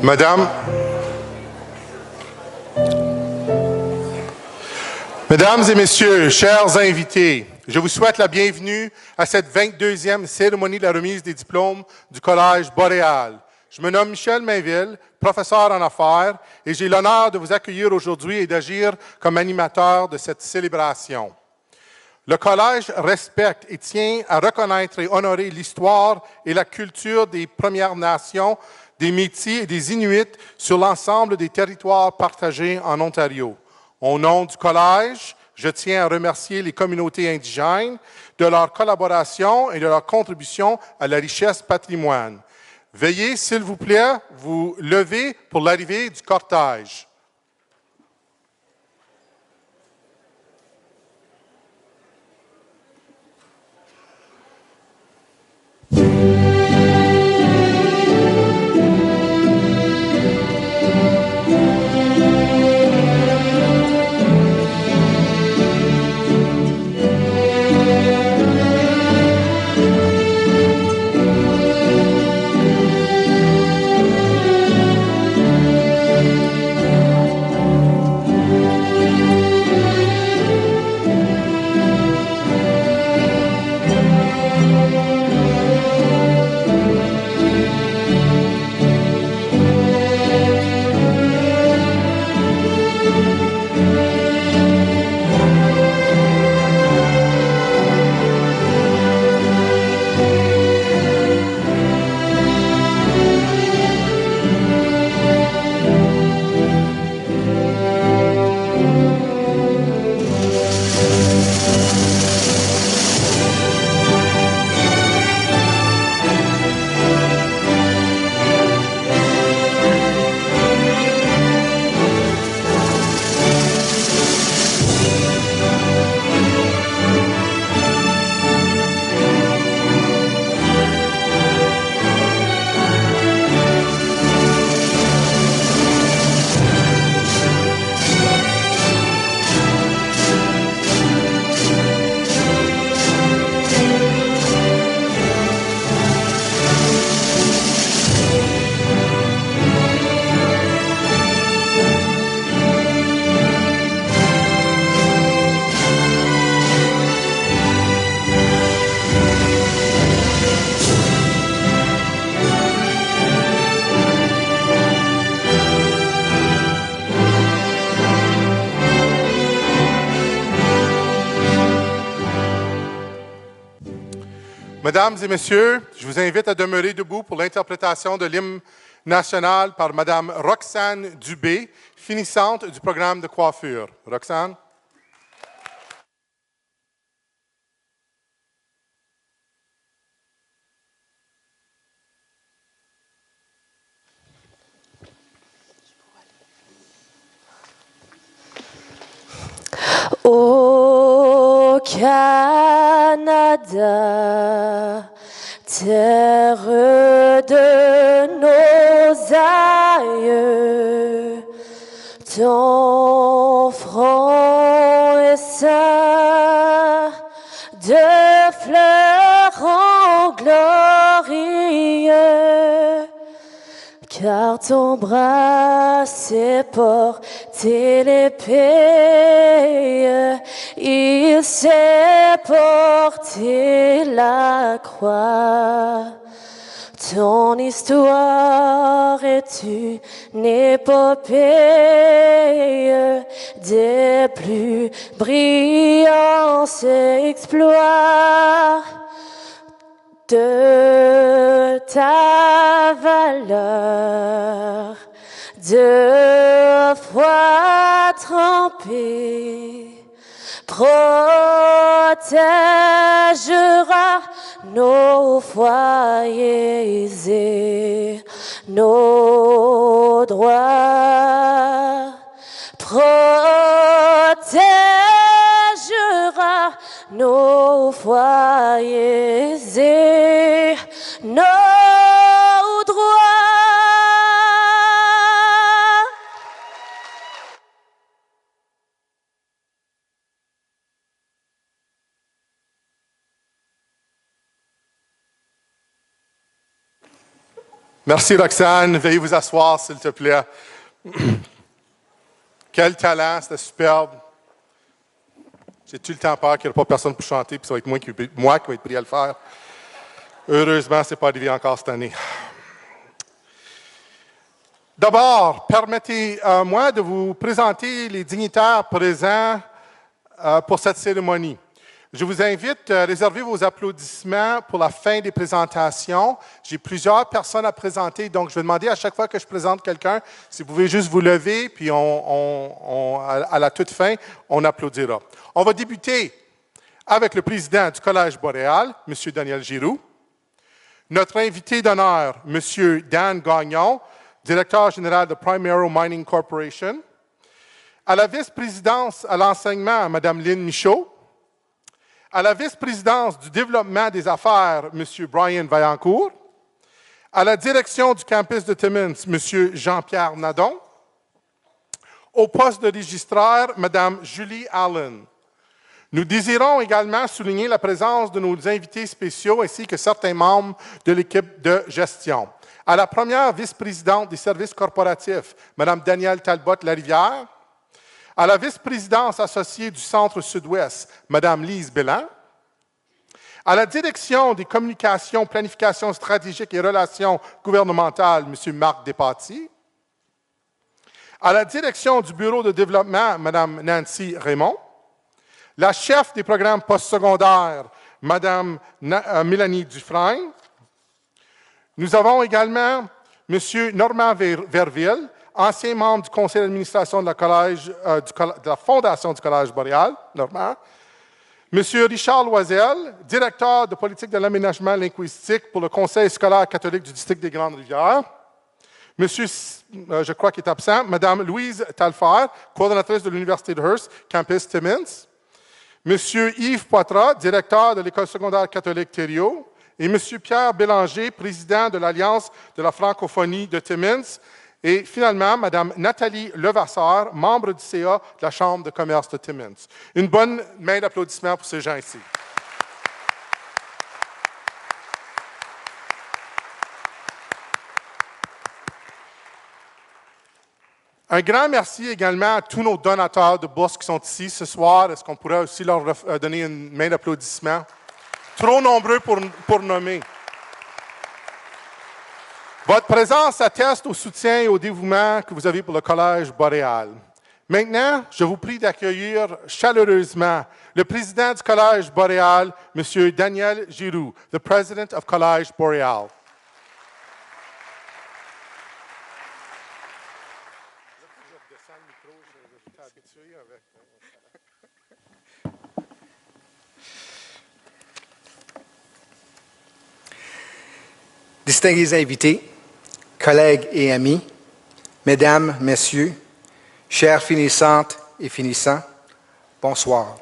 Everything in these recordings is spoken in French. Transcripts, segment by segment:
Madame, Mesdames et Messieurs, chers invités, je vous souhaite la bienvenue à cette 22e cérémonie de la remise des diplômes du Collège Boréal. Je me nomme Michel Mainville, professeur en affaires, et j'ai l'honneur de vous accueillir aujourd'hui et d'agir comme animateur de cette célébration. Le Collège respecte et tient à reconnaître et honorer l'histoire et la culture des Premières Nations, des Métis et des Inuits sur l'ensemble des territoires partagés en Ontario. Au nom du Collège, je tiens à remercier les communautés indigènes de leur collaboration et de leur contribution à la richesse patrimoine. Veuillez, s'il vous plaît, vous lever pour l'arrivée du cortège. Mesdames et Messieurs, je vous invite à demeurer debout pour l'interprétation de l'hymne national par Mme Roxane Dubé, finissante du programme de coiffure. Roxane. Au Canada, terre de nos aïeux, ton front est ceint de fleurons glorieux, car ton bras s'est porté l'épée, il s'est porté la croix. Ton histoire est une épopée des plus brillants exploits. De ta valeur, de foi trempée, protégera nos foyers et nos droits, protégera nos foyers et nos droits. Merci, Roxane. Veuillez vous asseoir, s'il te plaît. Quel talent, c'était superbe. J'ai tout le temps peur qu'il n'y ait pas personne pour chanter, puis ça va être moi qui vais être pris à le faire. Heureusement, ce n'est pas arrivé encore cette année. D'abord, permettez-moi de vous présenter les dignitaires présents pour cette cérémonie. Je vous invite à réserver vos applaudissements pour la fin des présentations. J'ai plusieurs personnes à présenter, donc je vais demander à chaque fois que je présente quelqu'un, si vous pouvez juste vous lever, puis à la toute fin, on applaudira. On va débuter avec le président du Collège Boréal, M. Daniel Giroux, notre invité d'honneur, M. Dan Gagnon, directeur général de Primero Mining Corporation, à la vice-présidence à l'enseignement, Mme Lynn Michaud, à la vice-présidence du développement des affaires, M. Brian Vaillancourt, à la direction du campus de Timmins, M. Jean-Pierre Nadon, au poste de registraire, Mme Julie Allen. Nous désirons également souligner la présence de nos invités spéciaux ainsi que certains membres de l'équipe de gestion. À la première vice-présidente des services corporatifs, Mme Danielle Talbot-Larivière, à la vice-présidence associée du Centre Sud-Ouest, Mme Lise Bélan, à la direction des communications, planification stratégique et relations gouvernementales, M. Marc Despatie, à la direction du bureau de développement, Mme Nancy Raymond, la chef des programmes postsecondaires, Mme Mélanie Dufresne. Nous avons également M. Normand Verville, ancien membre du conseil d'administration de la Fondation du Collège Boréal, Normand. M. Richard Loisel, directeur de politique de l'aménagement linguistique pour le Conseil scolaire catholique du district des Grandes-Rivières. Monsieur, je crois qu'il est absent, Mme Louise Talfer, coordonnatrice de l'Université de Hearst, campus Timmins. M. Yves Poitras, directeur de l'École secondaire catholique Thériault. Et M. Pierre Bélanger, président de l'Alliance de la francophonie de Timmins. Et finalement, Mme Nathalie Levasseur, membre du CA de la Chambre de commerce de Timmins. Une bonne main d'applaudissements pour ces gens ici. Un grand merci également à tous nos donateurs de bourses qui sont ici ce soir. Est-ce qu'on pourrait aussi leur donner une main d'applaudissements? Trop nombreux pour nommer. Votre présence atteste au soutien et au dévouement que vous avez pour le Collège Boréal. Maintenant, je vous prie d'accueillir chaleureusement le président du Collège Boréal, M. Daniel Giroux, the President of Collège Boréal. Distingués invités, collègues et amis, mesdames, messieurs, chères finissantes et finissants, bonsoir.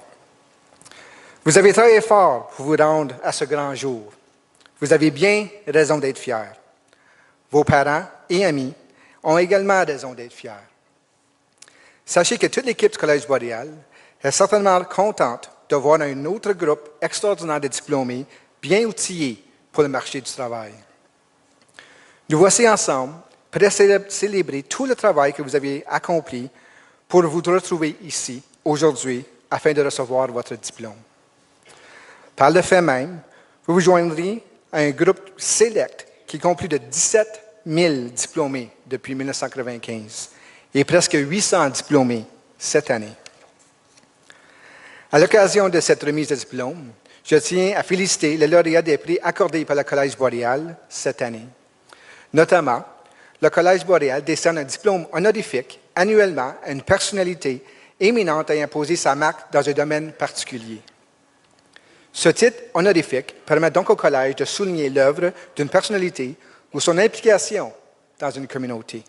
Vous avez travaillé fort pour vous rendre à ce grand jour. Vous avez bien raison d'être fiers. Vos parents et amis ont également raison d'être fiers. Sachez que toute l'équipe du Collège Boréal est certainement contente de voir un autre groupe extraordinaire de diplômés bien outillés pour le marché du travail. Nous voici ensemble, prêts à célébrer tout le travail que vous avez accompli pour vous retrouver ici, aujourd'hui, afin de recevoir votre diplôme. Par le fait même, vous vous joindrez à un groupe sélect qui compte plus de 17 000 diplômés depuis 1995 et presque 800 diplômés cette année. À l'occasion de cette remise de diplôme, je tiens à féliciter les lauréats des prix accordés par le Collège Boréal cette année. Notamment, le Collège Boréal décerne un diplôme honorifique annuellement à une personnalité éminente ayant posé sa marque dans un domaine particulier. Ce titre honorifique permet donc au Collège de souligner l'œuvre d'une personnalité ou son implication dans une communauté.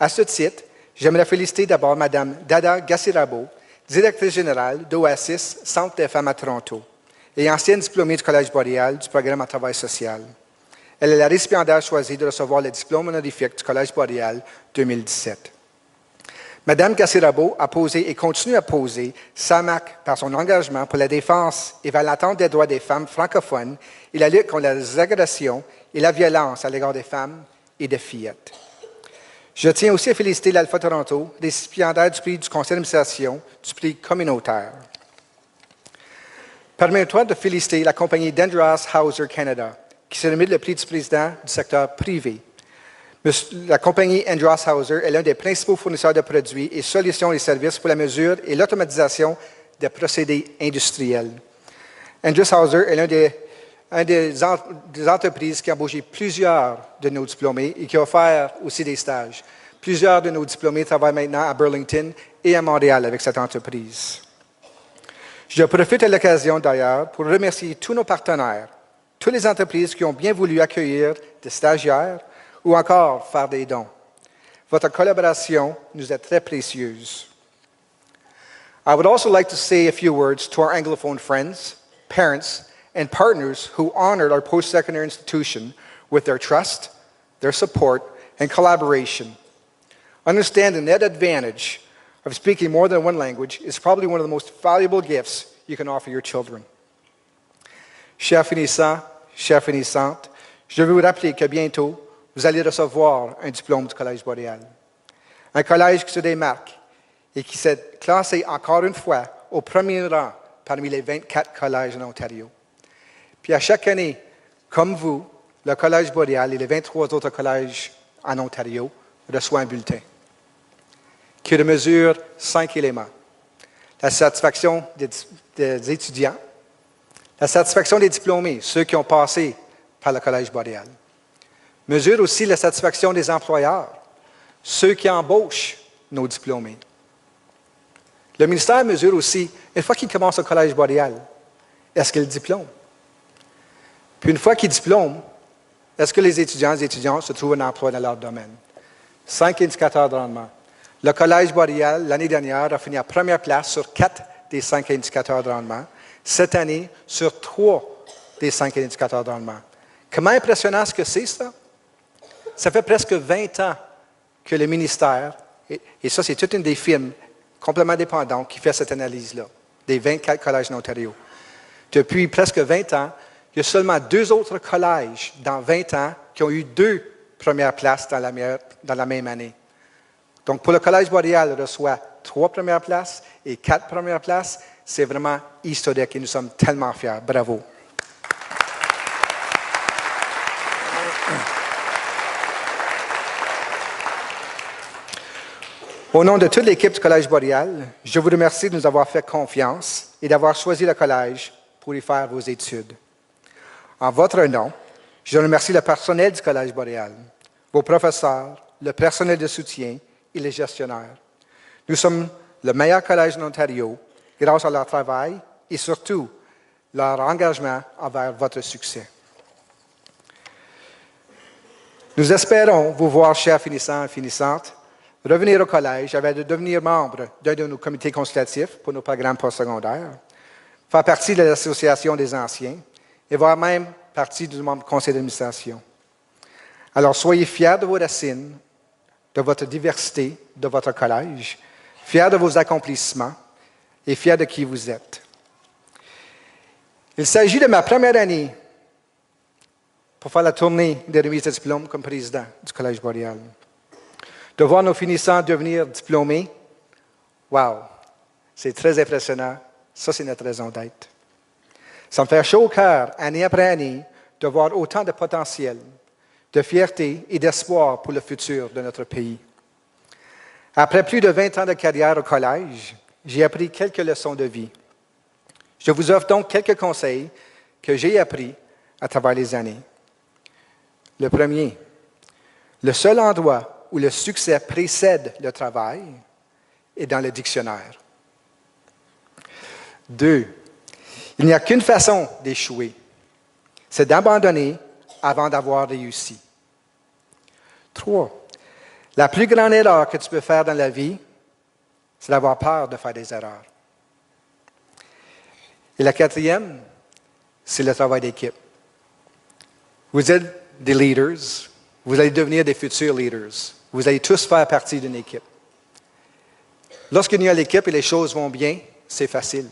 À ce titre, j'aimerais féliciter d'abord Mme Dada Gassirabo, directrice générale d'Oasis, Centre des femmes à Toronto, et ancienne diplômée du Collège Boréal du programme en travail social. Elle est la récipiendaire choisie de recevoir le diplôme honorifique du Collège Boréal 2017. Mme Gassirabo a posé et continue à poser sa marque par son engagement pour la défense et vers l'attente des droits des femmes francophones et la lutte contre les agressions et la violence à l'égard des femmes et des fillettes. Je tiens aussi à féliciter l'Alpha Toronto, récipiendaire du prix du conseil d'administration du prix communautaire. Permets-moi de féliciter la compagnie Dendras Hauser Canada, qui s'est remis le prix du président du secteur privé. La compagnie Dendras Hauser est l'un des principaux fournisseurs de produits et solutions et services pour la mesure et l'automatisation des procédés industriels. Dendras Hauser est l'une des entreprises qui a embauché plusieurs de nos diplômés et qui a offert aussi des stages. Plusieurs de nos diplômés travaillent maintenant à Burlington et à Montréal avec cette entreprise. Je profite de l'occasion d'ailleurs pour remercier tous nos partenaires, toutes les entreprises qui ont bien voulu accueillir des stagiaires ou encore faire des dons. Votre collaboration nous est très précieuse. I would also like to say a few words to our Anglophone friends, parents, and partners who honored our post-secondary institution with their trust, their support, and collaboration. Understanding that advantage of speaking more than one language is probably one of the most valuable gifts you can offer your children. Chers finissants, chères finissantes, je veux vous rappeler que bientôt, vous allez recevoir un diplôme du Collège Boréal. Un collège qui se démarque et qui s'est classé encore une fois au premier rang parmi les 24 collèges en Ontario. Puis à chaque année, comme vous, le Collège Boréal et les 23 autres collèges en Ontario reçoivent un bulletin qui mesure 5 éléments. La satisfaction des étudiants, la satisfaction des diplômés, ceux qui ont passé par le Collège Boréal. Mesure aussi la satisfaction des employeurs, ceux qui embauchent nos diplômés. Le ministère mesure aussi, une fois qu'ils commencent au Collège Boréal, est-ce qu'ils diplôment? Puis une fois qu'ils diplôment, est-ce que les étudiants et les étudiantes se trouvent un emploi dans leur domaine? 5 indicateurs de rendement. Le Collège Boréal, l'année dernière, a fini à première place sur 4 des 5 indicateurs de rendement. Cette année, sur 3 des 5 indicateurs de rendement. Comment impressionnant est-ce que c'est, ça? Ça fait presque 20 ans que le ministère, et ça, c'est toute une des firmes complètement dépendantes qui fait cette analyse-là, des 24 collèges en Ontario. Depuis presque 20 ans, il y a seulement 2 autres collèges dans 20 ans qui ont eu 2 premières places dans la même année. Donc, pour le Collège Boréal, il reçoit 3 premières places et 4 premières places. C'est vraiment historique et nous sommes tellement fiers. Bravo. Au nom de toute l'équipe du Collège Boréal, je vous remercie de nous avoir fait confiance et d'avoir choisi le collège pour y faire vos études. En votre nom, je remercie le personnel du Collège Boréal, vos professeurs, le personnel de soutien et les gestionnaires. Nous sommes le meilleur collège en Ontario grâce à leur travail et surtout leur engagement envers votre succès. Nous espérons vous voir, chers finissants et finissantes, revenir au collège afin de devenir membre d'un de nos comités consultatifs pour nos programmes postsecondaires, faire partie de l'Association des anciens et voire même partie du membre du conseil d'administration. Alors, soyez fiers de vos racines, de votre diversité, de votre collège, fiers de vos accomplissements et fiers de qui vous êtes. Il s'agit de ma première année pour faire la tournée des remises de diplôme comme président du Collège Boréal. De voir nos finissants devenir diplômés, wow, c'est très impressionnant. Ça, c'est notre raison d'être. Ça me fait chaud au cœur, année après année, de voir autant de potentiel, de fierté et d'espoir pour le futur de notre pays. Après plus de 20 ans de carrière au collège, j'ai appris quelques leçons de vie. Je vous offre donc quelques conseils que j'ai appris à travers les années. Le premier, le seul endroit où le succès précède le travail est dans le dictionnaire. 2, il n'y a qu'une façon d'échouer, c'est d'abandonner avant d'avoir réussi. 3, la plus grande erreur que tu peux faire dans la vie, c'est d'avoir peur de faire des erreurs. Et la 4e, c'est le travail d'équipe. Vous êtes des leaders, vous allez devenir des futurs leaders. Vous allez tous faire partie d'une équipe. Lorsqu'il y a l'équipe et les choses vont bien, c'est facile.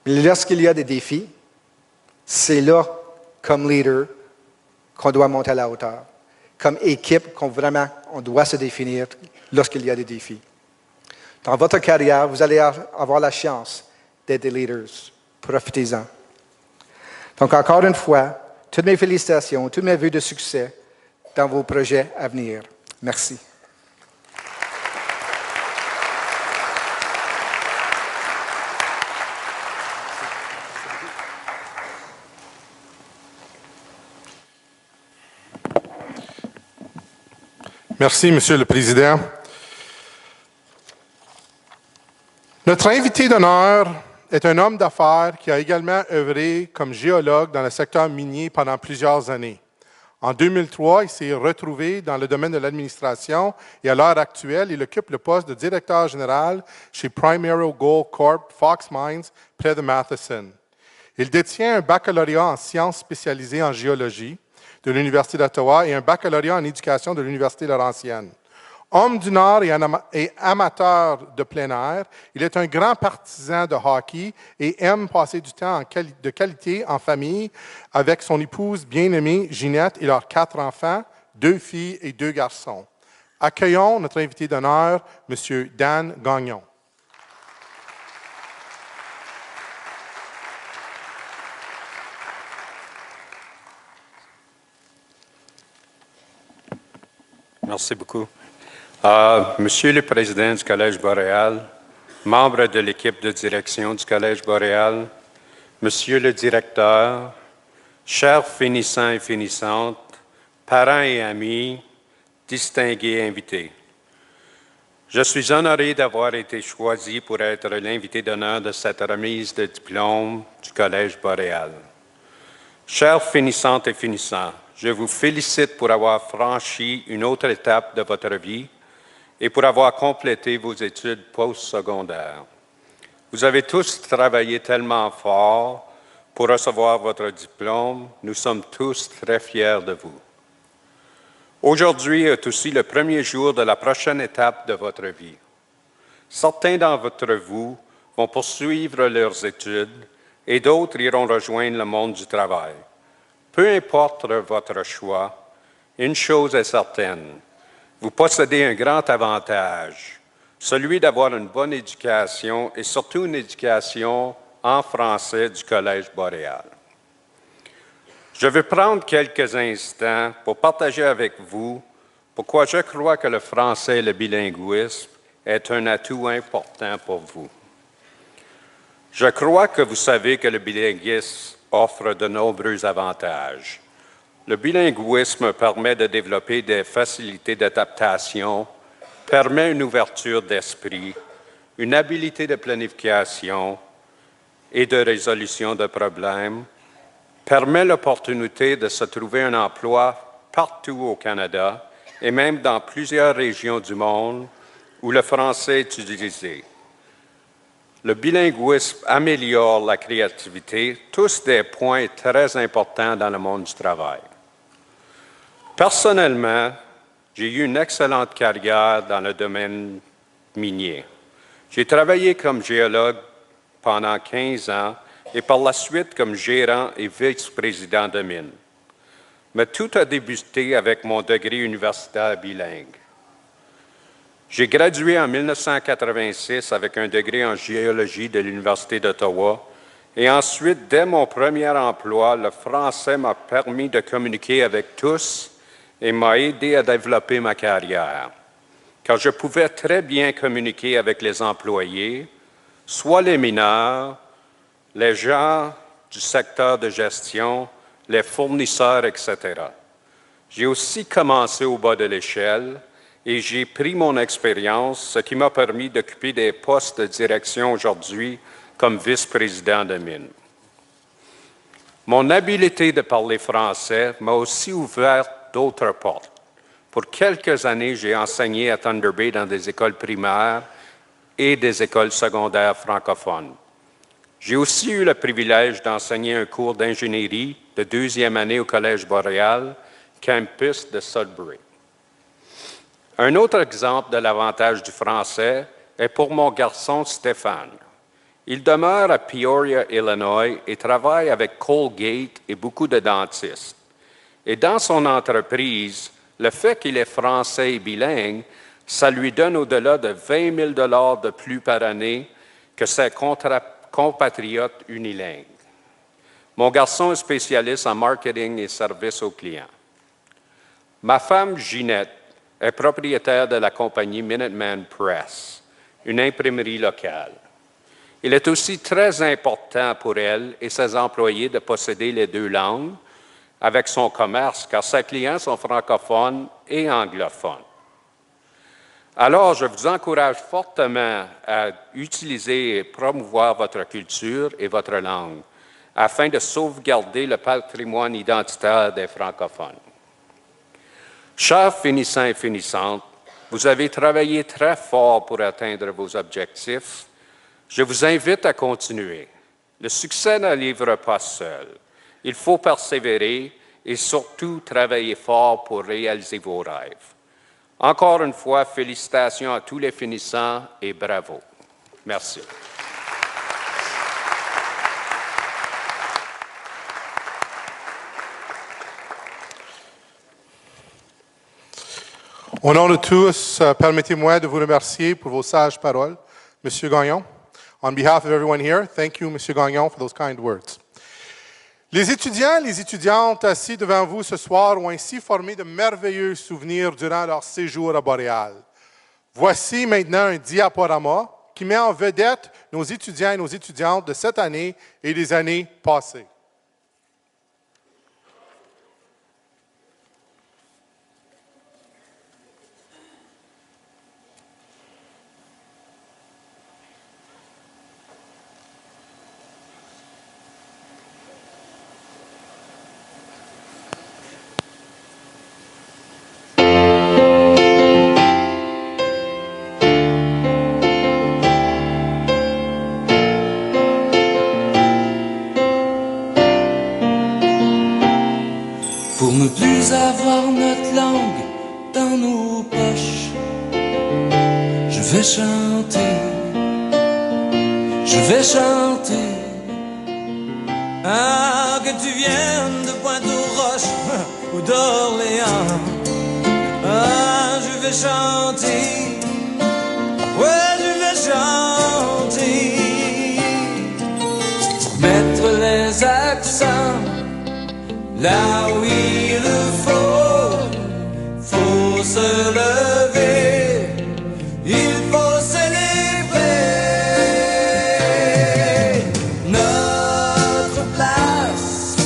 Mais lorsqu'il y a des défis, c'est là, comme leader, qu'on doit monter à la hauteur, comme équipe qu'on vraiment on doit se définir lorsqu'il y a des défis. Dans votre carrière, vous allez avoir la chance d'être des leaders. Profitez-en. Donc, encore une fois, toutes mes félicitations, tous mes vœux de succès dans vos projets à venir. Merci. Merci, Monsieur le Président. Notre invité d'honneur est un homme d'affaires qui a également œuvré comme géologue dans le secteur minier pendant plusieurs années. En 2003, il s'est retrouvé dans le domaine de l'administration et à l'heure actuelle, il occupe le poste de directeur général chez Primero Gold Corp, Fox Mines, près de Matheson. Il détient un baccalauréat en sciences spécialisées en géologie de l'Université d'Ottawa et un baccalauréat en éducation de l'Université Laurentienne. Homme du Nord et amateur de plein air, il est un grand partisan de hockey et aime passer du temps de qualité en famille avec son épouse bien-aimée Ginette et leurs 4 enfants, 2 filles et 2 garçons. Accueillons notre invité d'honneur, M. Dan Gagnon. Merci beaucoup. Monsieur le Président du Collège boréal, membres de l'équipe de direction du Collège boréal, Monsieur le Directeur, chers finissants et finissantes, parents et amis, distingués invités. Je suis honoré d'avoir été choisi pour être l'invité d'honneur de cette remise de diplôme du Collège boréal. Chers finissantes et finissants, je vous félicite pour avoir franchi une autre étape de votre vie et pour avoir complété vos études postsecondaires. Vous avez tous travaillé tellement fort pour recevoir votre diplôme. Nous sommes tous très fiers de vous. Aujourd'hui est aussi le premier jour de la prochaine étape de votre vie. Certains d'entre vous vont poursuivre leurs études et d'autres iront rejoindre le monde du travail. Peu importe votre choix, une chose est certaine, vous possédez un grand avantage, celui d'avoir une bonne éducation et surtout une éducation en français du Collège boréal. Je vais prendre quelques instants pour partager avec vous pourquoi je crois que le français et le bilinguisme est un atout important pour vous. Je crois que vous savez que le bilinguisme offre de nombreux avantages. Le bilinguisme permet de développer des facilités d'adaptation, permet une ouverture d'esprit, une habilité de planification et de résolution de problèmes, permet l'opportunité de se trouver un emploi partout au Canada et même dans plusieurs régions du monde où le français est utilisé. Le bilinguisme améliore la créativité, tous des points très importants dans le monde du travail. Personnellement, j'ai eu une excellente carrière dans le domaine minier. J'ai travaillé comme géologue pendant 15 ans et par la suite comme gérant et vice-président de mine. Mais tout a débuté avec mon degré universitaire bilingue. J'ai gradué en 1986 avec un degré en géologie de l'Université d'Ottawa et ensuite, dès mon premier emploi, le français m'a permis de communiquer avec tous et m'a aidé à développer ma carrière, car je pouvais très bien communiquer avec les employés, soit les mineurs, les gens du secteur de gestion, les fournisseurs, etc. J'ai aussi commencé au bas de l'échelle et j'ai pris mon expérience, ce qui m'a permis d'occuper des postes de direction aujourd'hui comme vice-président de mine. Mon habileté de parler français m'a aussi ouvert d'autres portes. Pour quelques années, j'ai enseigné à Thunder Bay dans des écoles primaires et des écoles secondaires francophones. J'ai aussi eu le privilège d'enseigner un cours d'ingénierie de 2e année au Collège boréal, campus de Sudbury. Un autre exemple de l'avantage du français est pour mon garçon Stéphane. Il demeure à Peoria, Illinois, et travaille avec Colgate et beaucoup de dentistes. Et dans son entreprise, le fait qu'il est français et bilingue, ça lui donne au-delà de 20 000 $ de plus par année que ses compatriotes unilingues. Mon garçon est spécialiste en marketing et services aux clients. Ma femme, Ginette, est propriétaire de la compagnie Minuteman Press, une imprimerie locale. Il est aussi très important pour elle et ses employés de posséder les 2 langues avec son commerce, car ses clients sont francophones et anglophones. Alors, je vous encourage fortement à utiliser et promouvoir votre culture et votre langue afin de sauvegarder le patrimoine identitaire des francophones. Chers finissants et finissantes, vous avez travaillé très fort pour atteindre vos objectifs. Je vous invite à continuer. Le succès ne livre pas seul. Il faut persévérer et surtout travailler fort pour réaliser vos rêves. Encore une fois, félicitations à tous les finissants et bravo. Merci. Au nom de tous, permettez-moi de vous remercier pour vos sages paroles, Monsieur Gagnon. On behalf of everyone here, thank you, Monsieur Gagnon, for those kind words. Les étudiants et les étudiantes assis devant vous ce soir ont ainsi formé de merveilleux souvenirs durant leur séjour à Boréal. Voici maintenant un diaporama qui met en vedette nos étudiants et nos étudiantes de cette année et des années passées. Pour ne plus avoir notre langue dans nos poches, je vais chanter, je vais chanter. Ah, que tu viennes de Pointe-aux-Roches ou d'Orléans, ah, je vais chanter, ouais, je vais chanter. Pour mettre les accents là où il faut se lever, il faut célébrer notre place,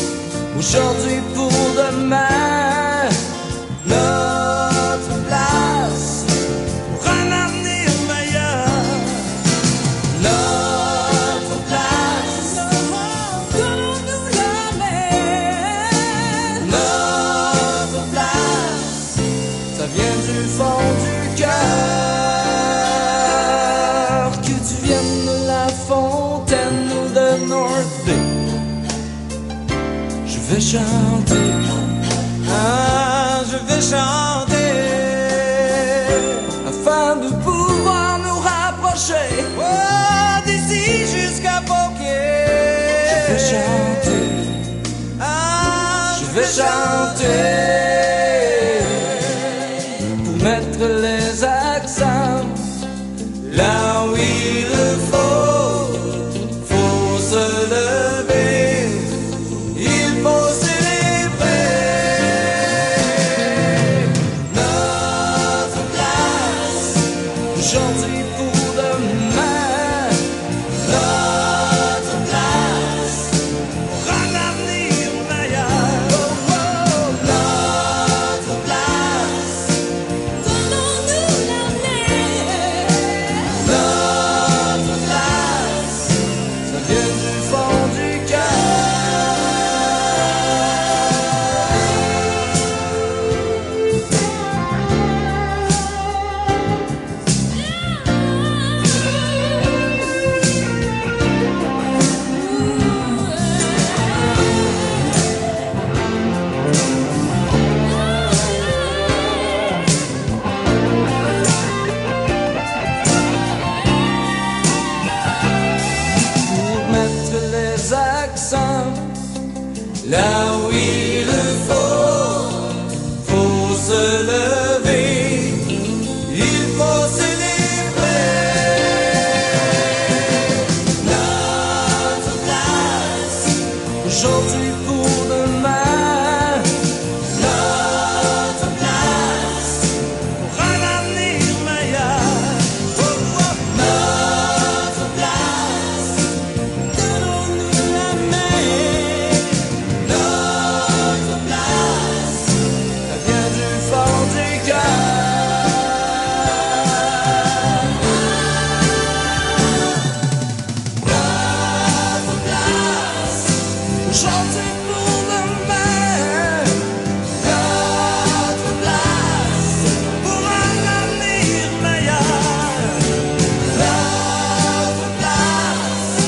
aujourd'hui pour demain, notre place pour un avenir meilleur, notre place, donnons-nous la main. Notre place, ça vient du fond du cœur. Que tu viennes de la fontaine ou de North Bay, je vais chanter, ah, je vais chanter, afin de pouvoir nous rapprocher, oh, d'ici jusqu'à Beaucaire. Je vais chanter, ah, je vais chanter, pour mettre les accents là où il faut se lever, il faut célébrer notre place, aujourd'hui pour demain, notre place pour un avenir meilleur, oh, oh, notre place, donnons-nous l'avenir, notre place, ça vient du fond du cœur. Pour mettre les accents là où il faut, aujourd'hui pour demain. Notre place pour un avenir meilleur. Oh, oh. Notre place, donnons-nous la main. Notre place, elle vient du fond des cœurs. Notre place, aujourd'hui pour demain. Notre place, pour un avenir meilleur. Notre place,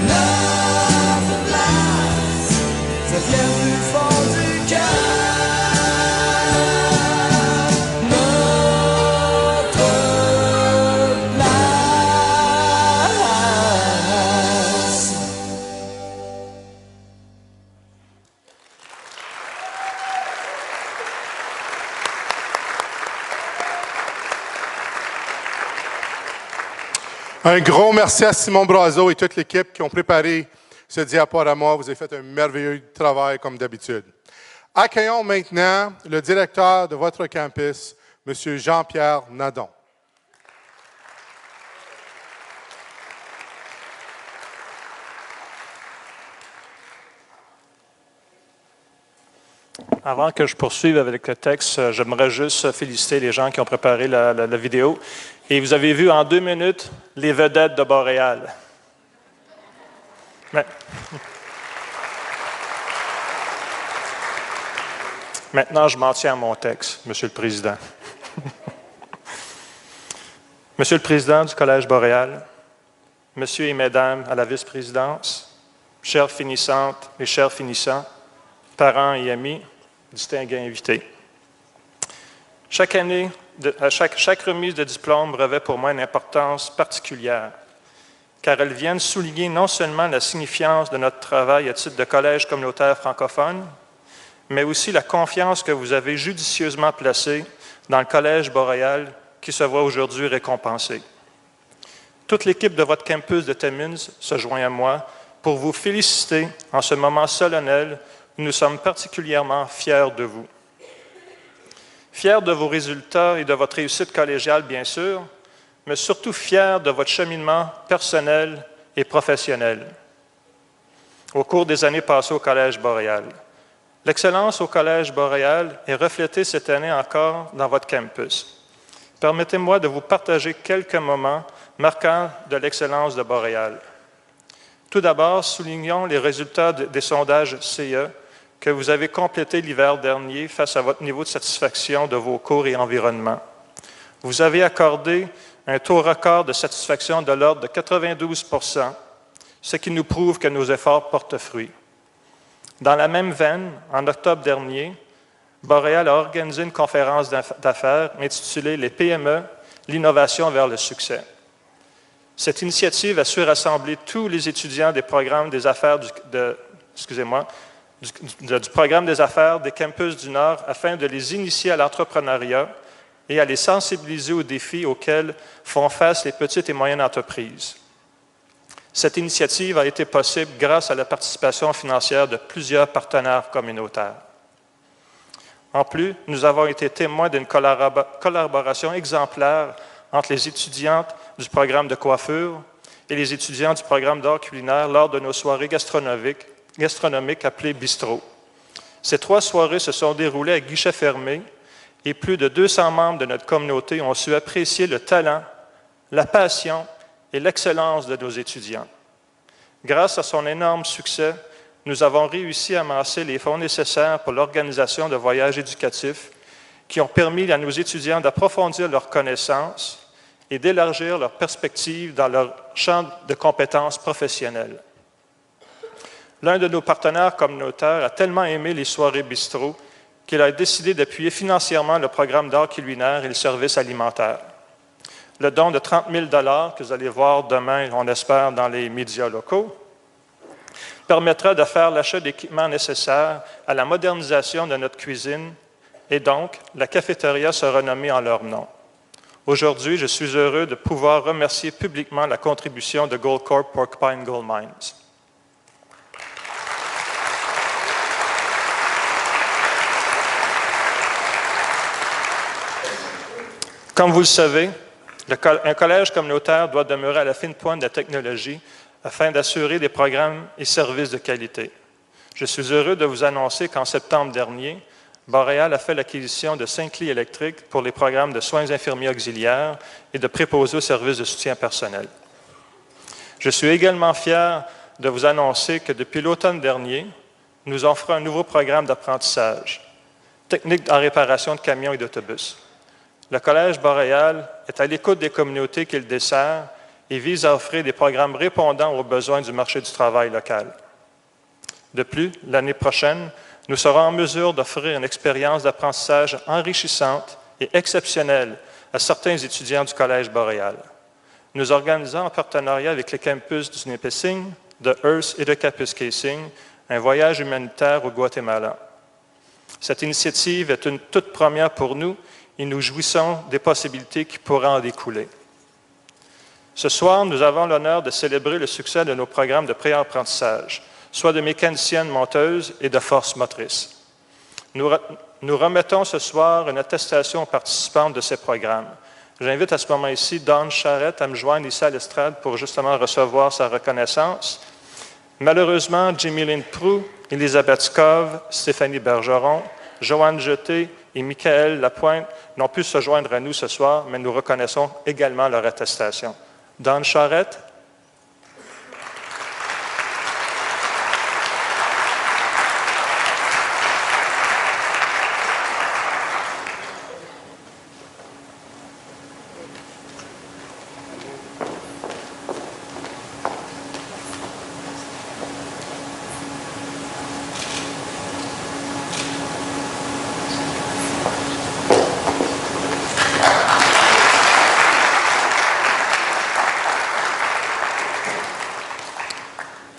notre place, ça vient du fond du cœur. Notre place. Un gros merci à Simon Brazeau et toute l'équipe qui ont préparé ce diaporama. Vous avez fait un merveilleux travail comme d'habitude. Accueillons maintenant le directeur de votre campus, M. Jean-Pierre Nadon. Avant que je poursuive avec le texte, j'aimerais juste féliciter les gens qui ont préparé la vidéo. Et vous avez vu en 2 minutes les vedettes de Boréal. Maintenant, je m'en tiens à mon texte, Monsieur le Président. Monsieur le Président du Collège Boréal, Monsieur et Mesdames à la vice-présidence, chères finissantes et chers finissants, parents et amis, distingués invités. Chaque année, chaque remise de diplôme revêt pour moi une importance particulière, car elles viennent souligner non seulement la signification de notre travail à titre de collège communautaire francophone, mais aussi la confiance que vous avez judicieusement placée dans le Collège Boréal qui se voit aujourd'hui récompensé. Toute l'équipe de votre campus de Timmins se joint à moi pour vous féliciter en ce moment solennel où nous sommes particulièrement fiers de vous. Fiers de vos résultats et de votre réussite collégiale, bien sûr, mais surtout fiers de votre cheminement personnel et professionnel au cours des années passées au Collège Boréal. L'excellence au Collège Boréal est reflétée cette année encore dans votre campus. Permettez-moi de vous partager quelques moments marquants de l'excellence de Boréal. Tout d'abord, soulignons les résultats des sondages CE que vous avez complétés l'hiver dernier face à votre niveau de satisfaction de vos cours et environnement. Vous avez accordé un taux record de satisfaction de l'ordre de 92 %, ce qui nous prouve que nos efforts portent fruit. Dans la même veine, en octobre dernier, Boréal a organisé une conférence d'affaires intitulée « Les PME, l'innovation vers le succès ». Cette initiative a su rassembler tous les étudiants des programmes des affaires du programme des affaires des campus du Nord afin de les initier à l'entrepreneuriat et à les sensibiliser aux défis auxquels font face les petites et moyennes entreprises. Cette initiative a été possible grâce à la participation financière de plusieurs partenaires communautaires. En plus, nous avons été témoins d'une collaboration exemplaire entre les étudiantes du programme de coiffure et les étudiants du programme d'art culinaire lors de nos soirées gastronomiques appelées Bistrot. Ces 3 soirées se sont déroulées à guichet fermé et plus de 200 membres de notre communauté ont su apprécier le talent, la passion et l'excellence de nos étudiants. Grâce à son énorme succès, nous avons réussi à amasser les fonds nécessaires pour l'organisation de voyages éducatifs qui ont permis à nos étudiants d'approfondir leurs connaissances et d'élargir leurs perspectives dans leur champ de compétences professionnelles. L'un de nos partenaires communautaires a tellement aimé les soirées bistrot qu'il a décidé d'appuyer financièrement le programme d'art culinaire et le service alimentaire. Le don de 30 000 $ que vous allez voir demain, on espère, dans les médias locaux, permettra de faire l'achat d'équipements nécessaires à la modernisation de notre cuisine et donc la cafétéria sera nommée en leur nom. Aujourd'hui, je suis heureux de pouvoir remercier publiquement la contribution de Goldcorp Porcupine Gold Mines. Comme vous le savez, un collège communautaire doit demeurer à la fine pointe de la technologie afin d'assurer des programmes et services de qualité. Je suis heureux de vous annoncer qu'en septembre dernier, Boréal a fait l'acquisition de 5 lits électriques pour les programmes de soins infirmiers auxiliaires et de préposés aux services de soutien personnel. Je suis également fier de vous annoncer que depuis l'automne dernier, nous offrons un nouveau programme d'apprentissage, technique en réparation de camions et d'autobus. Le Collège Boréal est à l'écoute des communautés qu'il dessert et vise à offrir des programmes répondant aux besoins du marché du travail local. De plus, l'année prochaine, nous serons en mesure d'offrir une expérience d'apprentissage enrichissante et exceptionnelle à certains étudiants du Collège Boréal. Nous organisons en partenariat avec les campus du Nipissing, de Hearst et de Kapuskasing un voyage humanitaire au Guatemala. Cette initiative est une toute première pour nous et nous jouissons des possibilités qui pourraient en découler. Ce soir, nous avons l'honneur de célébrer le succès de nos programmes de pré-apprentissage, soit de mécaniciennes monteuses et de forces motrices. Nous remettons ce soir une attestation aux participantes de ces programmes. J'invite à ce moment-ci Dawn Charette à me joindre ici à l'estrade pour justement recevoir sa reconnaissance. Malheureusement, Jimmy Lynn Proulx, Elisabeth Scove, Stéphanie Bergeron, Joanne Jeté et Michael Lapointe n'ont pu se joindre à nous ce soir, mais nous reconnaissons également leur attestation. Dawn Charette.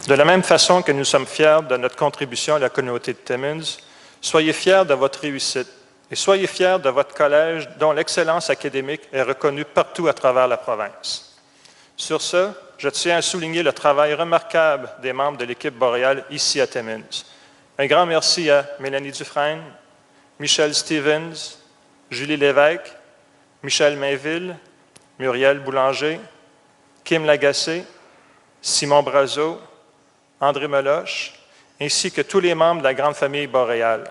De la même façon que nous sommes fiers de notre contribution à la communauté de Timmins, soyez fiers de votre réussite et soyez fiers de votre collège dont l'excellence académique est reconnue partout à travers la province. Sur ce, je tiens à souligner le travail remarquable des membres de l'équipe Boréal ici à Timmins. Un grand merci à Mélanie Dufresne, Michel Stevens, Julie Lévesque, Michel Mainville, Muriel Boulanger, Kim Lagacé, Simon Brazeau, André Meloche, ainsi que tous les membres de la grande famille Boréal,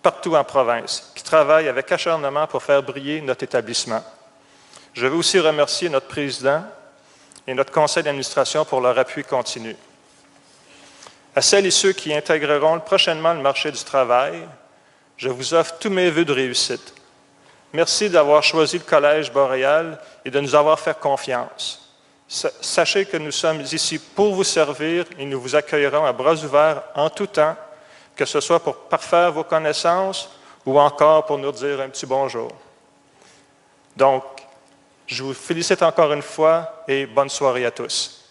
partout en province, qui travaillent avec acharnement pour faire briller notre établissement. Je veux aussi remercier notre président et notre conseil d'administration pour leur appui continu. À celles et ceux qui intégreront prochainement le marché du travail, je vous offre tous mes vœux de réussite. Merci d'avoir choisi le Collège Boréal et de nous avoir fait confiance. Sachez que nous sommes ici pour vous servir et nous vous accueillerons à bras ouverts en tout temps, que ce soit pour parfaire vos connaissances ou encore pour nous dire un petit bonjour. Donc, je vous félicite encore une fois et bonne soirée à tous.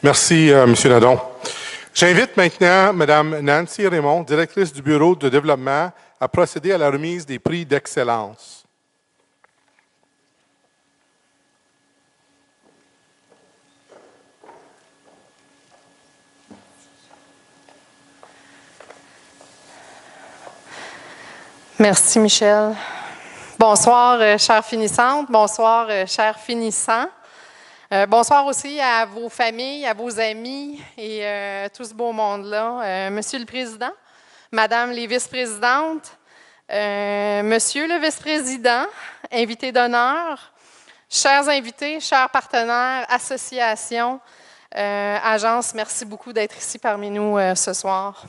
Merci, M. Nadon. J'invite maintenant Mme Nancy Raymond, directrice du Bureau de développement, à procéder à la remise des prix d'excellence. Merci, Michel. Bonsoir, chères finissantes. Bonsoir, chers finissants. Bonsoir aussi à vos familles, à vos amis et tout ce beau monde-là. Monsieur le Président, Madame les vice-présidentes, Monsieur le vice-président, invité d'honneur, chers invités, chers partenaires, associations, agences, merci beaucoup d'être ici parmi nous ce soir.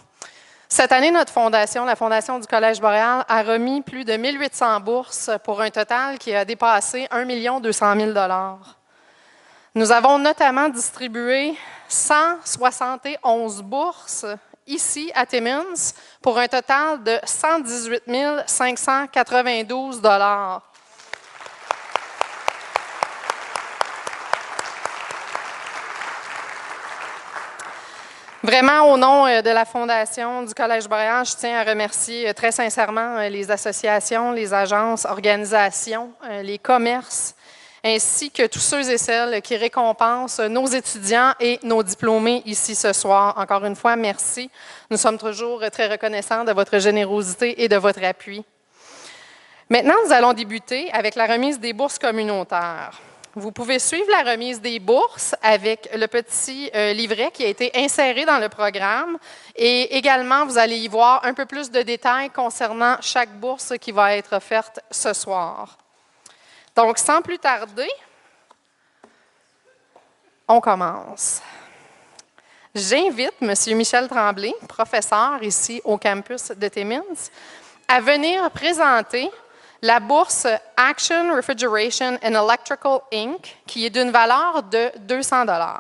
Cette année, notre fondation, la Fondation du Collège Boréal, a remis plus de 1800 bourses pour un total qui a dépassé 1 200 000 $. Nous avons notamment distribué 171 bourses ici à Timmins pour un total de 118 592 $. Vraiment, au nom de la Fondation du Collège Boréal, je tiens à remercier très sincèrement les associations, les agences, organisations, les commerces, ainsi que tous ceux et celles qui récompensent nos étudiants et nos diplômés ici ce soir. Encore une fois, merci. Nous sommes toujours très reconnaissants de votre générosité et de votre appui. Maintenant, nous allons débuter avec la remise des bourses communautaires. Vous pouvez suivre la remise des bourses avec le petit livret qui a été inséré dans le programme et également, vous allez y voir un peu plus de détails concernant chaque bourse qui va être offerte ce soir. Donc, sans plus tarder, on commence. J'invite M. Michel Tremblay, professeur ici au campus de Timmins, à venir présenter la bourse Action Refrigeration and Electrical Inc., qui est d'une valeur de 200 $.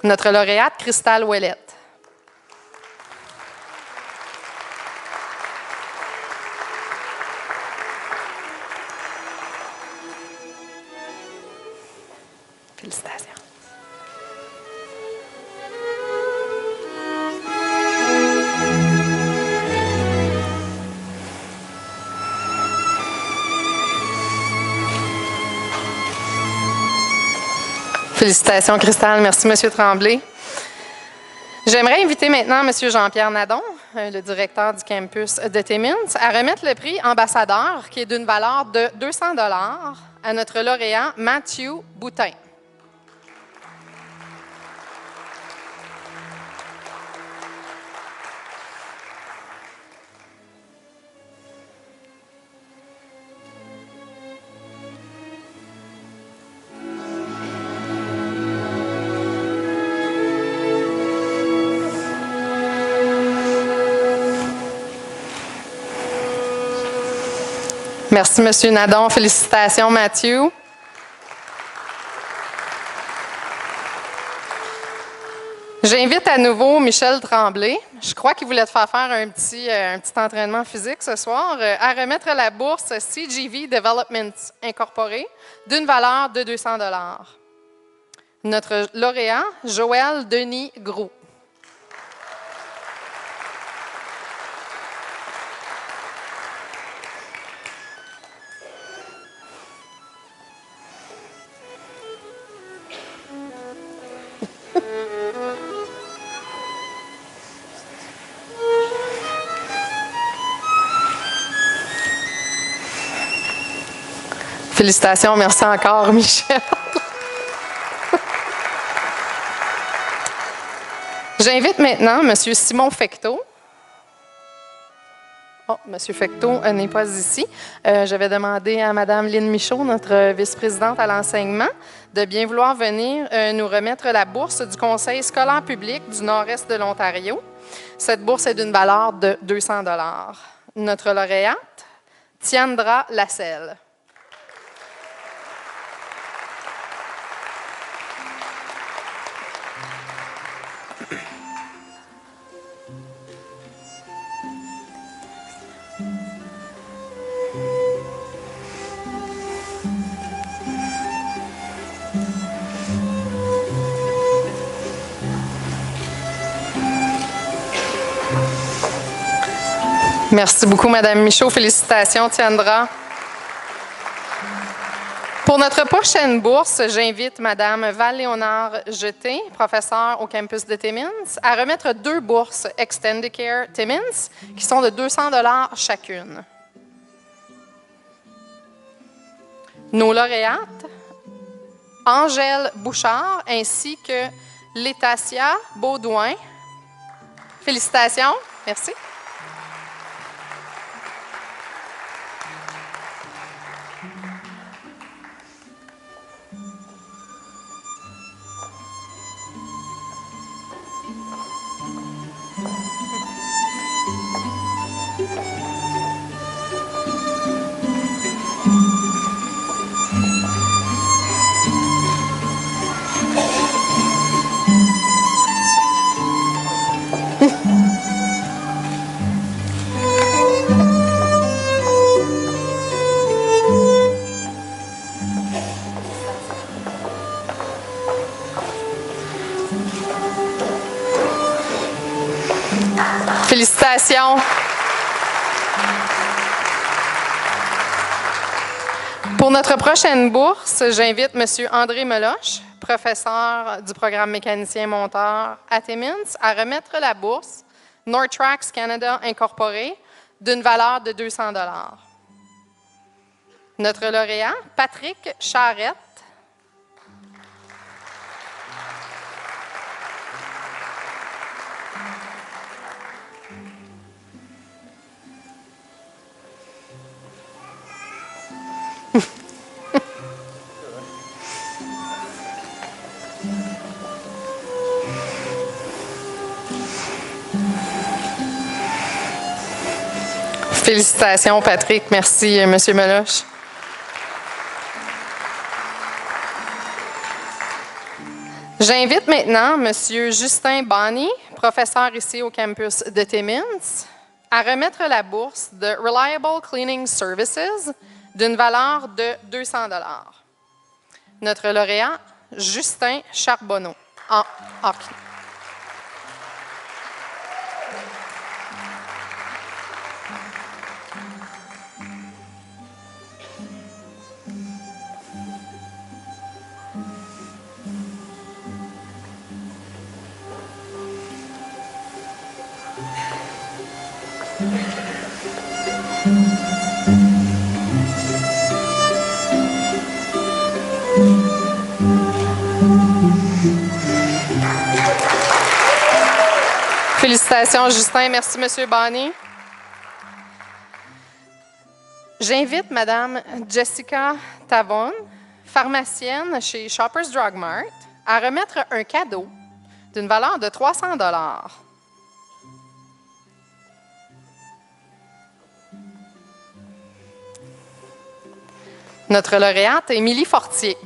Notre lauréate, Cristal Ouellette. Félicitations. Félicitations, Cristal. Merci, M. Tremblay. J'aimerais inviter maintenant M. Jean-Pierre Nadon, le directeur du campus de Timmins, à remettre le prix ambassadeur, qui est d'une valeur de 200 $ à notre lauréat Mathieu Boutin. Merci, M. Nadon. Félicitations, Mathieu. J'invite à nouveau Michel Tremblay. Je crois qu'il voulait te faire un petit entraînement physique ce soir, à remettre la bourse CGV Development Incorporé d'une valeur de 200 $. Notre lauréat, Joël Denis Gros. Félicitations, merci encore, Michel. J'invite maintenant M. Simon Fecteau. Oh, M. Fecteau n'est pas ici. Je vais demander à Mme Lynne Michaud, notre vice-présidente à l'enseignement, de bien vouloir venir nous remettre la bourse du Conseil scolaire public du Nord-Est de l'Ontario. Cette bourse est d'une valeur de 200 $. Notre lauréate, Tiandra Lasselle. Merci beaucoup, Mme Michaud. Félicitations, Tiandra. Pour notre prochaine bourse, j'invite Mme Val-Léonard Jeté, professeure au campus de Timmins, à remettre 2 bourses Extendicare Timmins qui sont de 200 $ chacune. Nos lauréates, Angèle Bouchard ainsi que Laetitia Baudouin. Félicitations. Merci. Félicitations. Pour notre prochaine bourse, j'invite M. André Meloche, professeur du programme mécanicien-monteur à Timmins, à remettre la bourse Nortrax Canada Incorporé d'une valeur de 200 $. Notre lauréat, Patrick Charette. Félicitations, Patrick. Merci, M. Meloche. J'invite maintenant M. Justin Bonney, professeur ici au campus de Timmins, à remettre la bourse de Reliable Cleaning Services d'une valeur de 200 $. Notre lauréat, Justin Charbonneau. Félicitations, Justin. Merci, M. Bonney. J'invite Mme Jessica Tavon, pharmacienne chez Shoppers Drug Mart, à remettre un cadeau d'une valeur de 300 $. Notre lauréate, Émilie Fortier.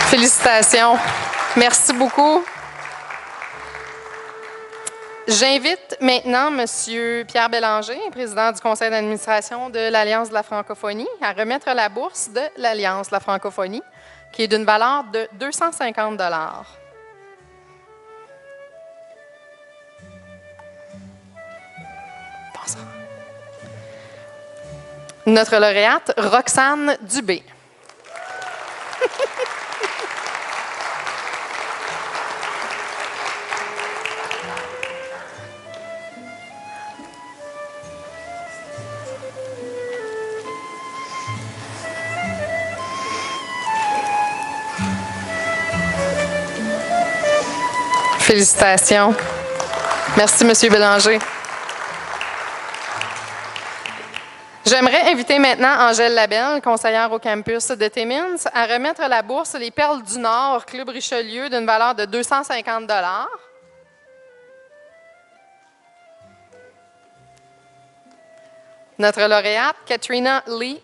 Félicitations. Merci beaucoup. J'invite maintenant M. Pierre Bélanger, président du conseil d'administration de l'Alliance de la francophonie, à remettre la bourse de l'Alliance de la francophonie, qui est d'une valeur de 250 $. Bonsoir. Notre lauréate, Roxane Dubé. Félicitations. Merci, M. Bélanger. J'aimerais inviter maintenant Angèle Labelle, conseillère au campus de Timmins, à remettre la bourse Les Perles du Nord, Club Richelieu, d'une valeur de 250 $. Notre lauréate, Katrina Lee.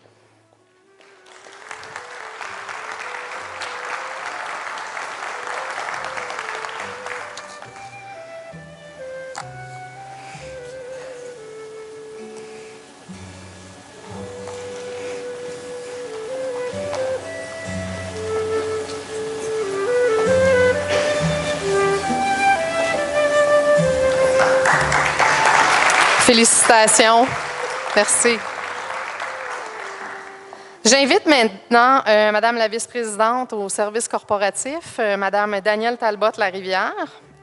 Félicitations. Merci. J'invite maintenant Madame la vice-présidente au service corporatif, Madame Danielle Talbot-Larivière,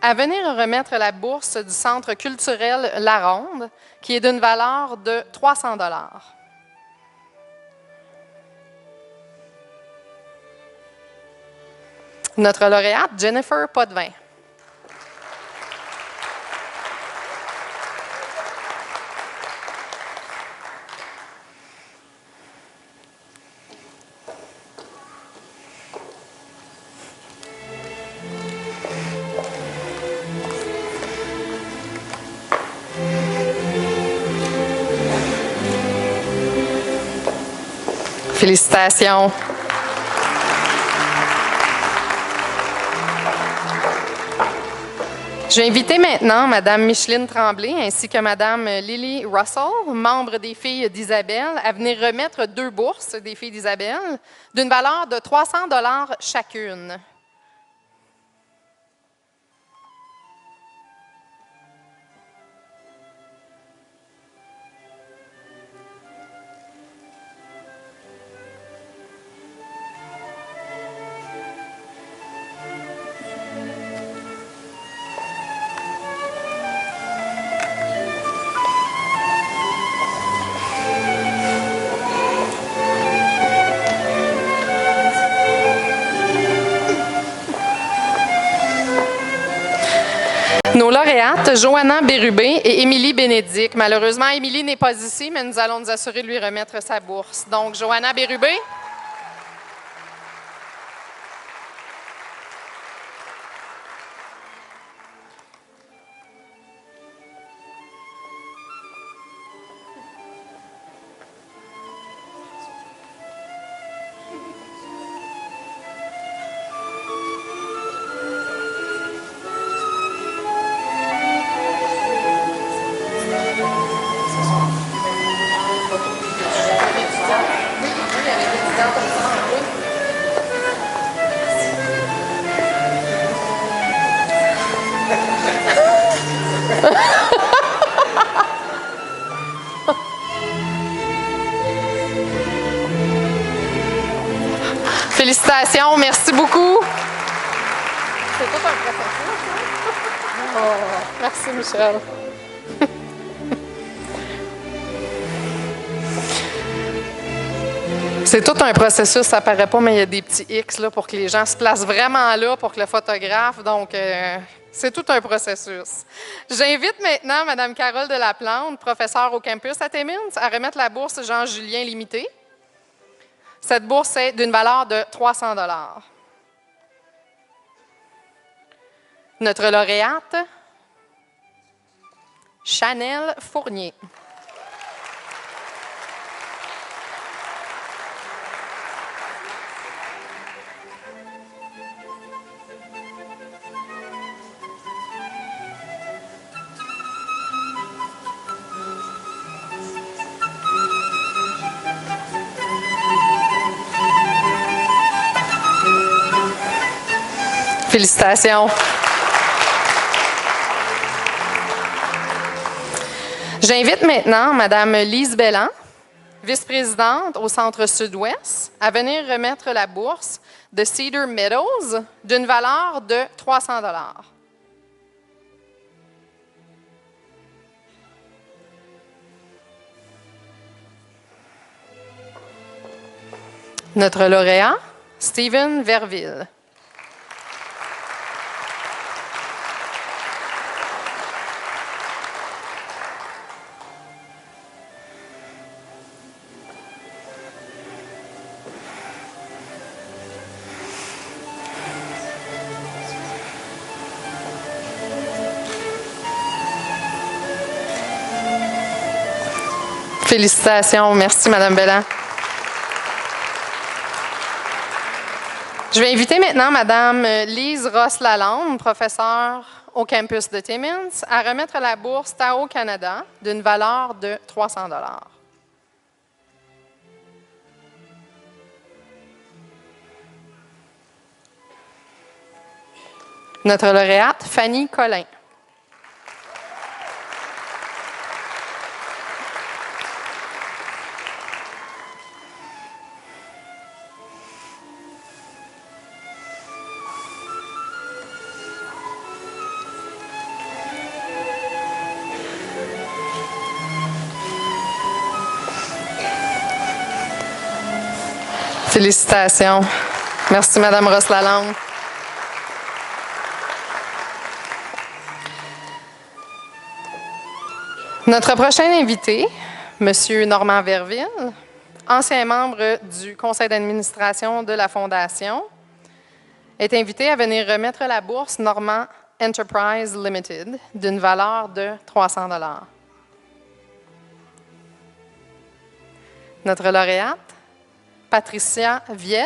à venir remettre la bourse du Centre culturel La Ronde, qui est d'une valeur de 300 $. Notre lauréate, Jennifer Potvin. Félicitations. Je vais inviter maintenant Mme Micheline Tremblay ainsi que Mme Lily Russell, membre des Filles d'Isabelle, à venir remettre 2 bourses des Filles d'Isabelle d'une valeur de 300 $ chacune. Nos lauréates, Johanna Bérubé et Émilie Bénédicte. Malheureusement, Émilie n'est pas ici, mais nous allons nous assurer de lui remettre sa bourse. Donc, Johanna Bérubé. Félicitations, merci beaucoup. C'est tout un processus. Oh, merci, Michel. C'est tout un processus, ça paraît pas, mais il y a des petits X là, pour que les gens se placent vraiment là pour que le photographe. Donc, c'est tout un processus. J'invite maintenant Mme Carole Delaplante, professeure au campus à Timmins, à remettre la bourse Jean-Julien limitée. Cette bourse est d'une valeur de 300 $. Notre lauréate, Chanel Fournier. Félicitations. J'invite maintenant Mme Lise Belland, vice-présidente au Centre Sud-Ouest, à venir remettre la bourse de Cedar Meadows d'une valeur de 300 $. Notre lauréat, Stephen Verville. Félicitations. Merci, Mme Belland. Je vais inviter maintenant Mme Lise Ross-Lalande, professeure au campus de Timmins, à remettre la bourse Tao Canada d'une valeur de 300 $. Notre lauréate, Fanny Collin. Félicitations. Merci, Mme Ross-Lalande. Notre prochain invité, M. Normand Verville, ancien membre du conseil d'administration de la Fondation, est invité à venir remettre la bourse Normand Enterprise Limited d'une valeur de 300 $. Notre lauréate, Patricia Viel.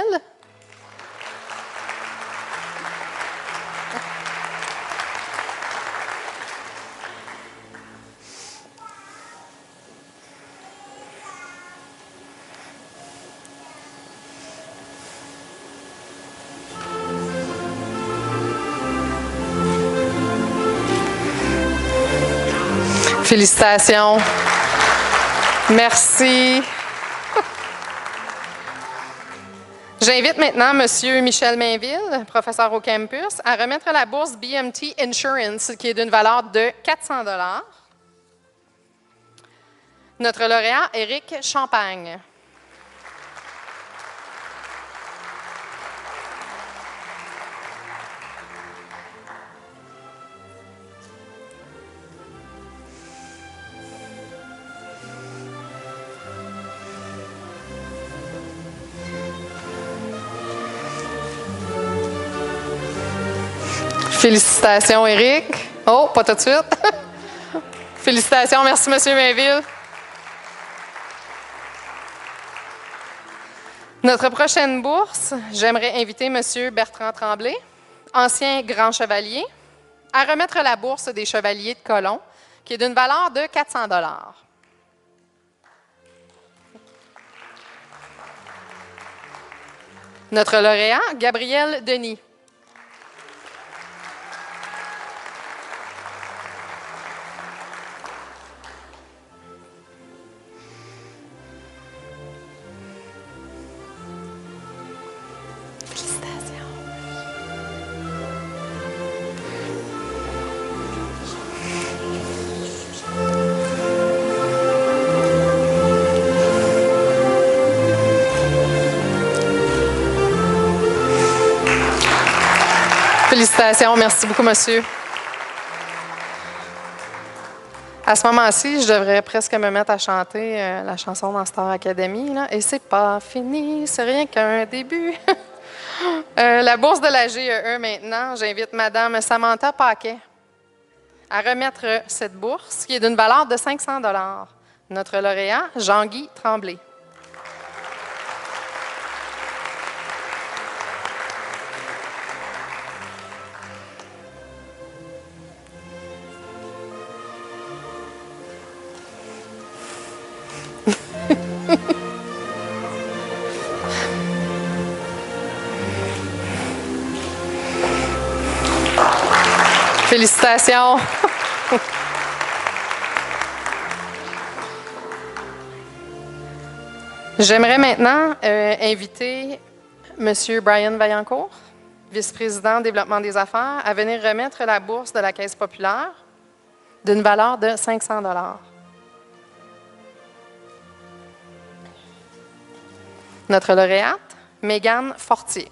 Félicitations. Merci. J'invite maintenant M. Michel Mainville, professeur au campus, à remettre la bourse BMT Insurance, qui est d'une valeur de 400 $. Notre lauréat, Éric Champagne. Félicitations, Éric. Oh, pas tout de suite. Félicitations, merci, M. Mainville. Notre prochaine bourse, j'aimerais inviter M. Bertrand Tremblay, ancien grand chevalier, à remettre la bourse des chevaliers de Colomb, qui est d'une valeur de 400 $. Notre lauréat, Gabriel Denis. Félicitations. Merci beaucoup, monsieur. À ce moment-ci, je devrais presque me mettre à chanter la chanson dans Star Academy. Là. Et c'est pas fini, c'est rien qu'un début. La bourse de la GEE maintenant, j'invite Mme Samantha Paquet à remettre cette bourse qui est d'une valeur de 500 $. Notre lauréat, Jean-Guy Tremblay. Félicitations. J'aimerais maintenant inviter M. Brian Vaillancourt, vice-président développement des affaires, à venir remettre la bourse de la Caisse populaire d'une valeur de 500 $. Notre lauréate, Mégane Fortier.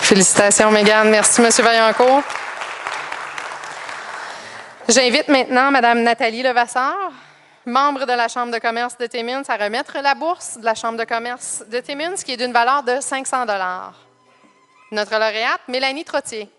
Félicitations, Mégane. Merci, M. Vaillancourt. J'invite maintenant Mme Nathalie Levasseur, membre de la Chambre de commerce de Timmins, à remettre la bourse de la Chambre de commerce de Timmins, qui est d'une valeur de 500 $. Notre lauréate, Mélanie Trottier.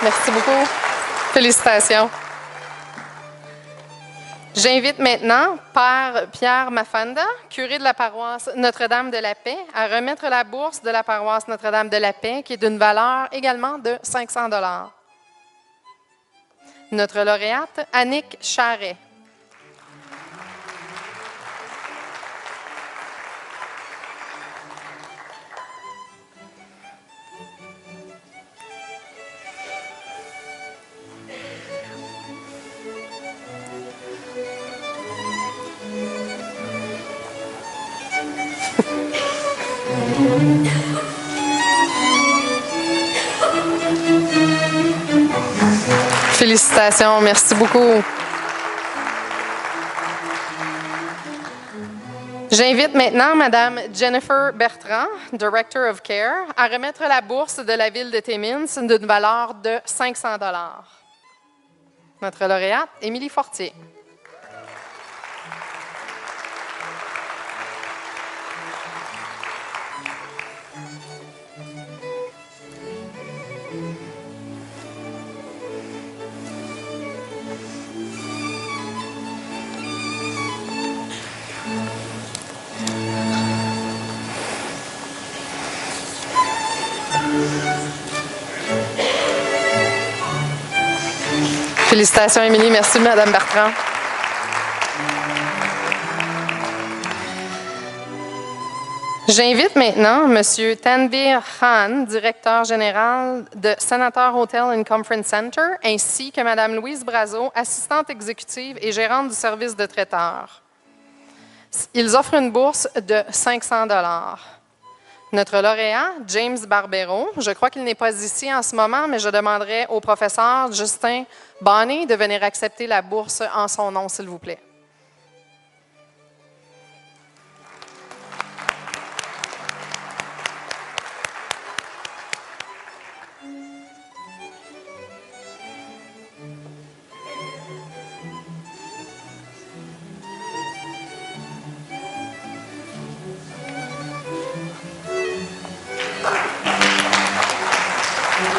Merci beaucoup. Félicitations. J'invite maintenant Père Pierre Mafanda, curé de la paroisse Notre-Dame de la Paix, à remettre la bourse de la paroisse Notre-Dame de la Paix, qui est d'une valeur également de 500 $. Notre lauréate, Annick Charret. Félicitations, merci beaucoup. J'invite maintenant Mme Jennifer Bertrand, Director of Care, à remettre la bourse de la Ville de Timmins d'une valeur de 500 $. Notre lauréate, Émilie Fortier. Félicitations, Émilie. Merci, Mme Bertrand. J'invite maintenant M. Tanvir Khan, directeur général de Senator Hotel and Conference Center, ainsi que Mme Louise Brazeau, assistante exécutive et gérante du service de traiteur. Ils offrent une bourse de 500 $. Notre lauréat, James Barbero, je crois qu'il n'est pas ici en ce moment, mais je demanderai au professeur Justin Bonney de venir accepter la bourse en son nom, s'il vous plaît.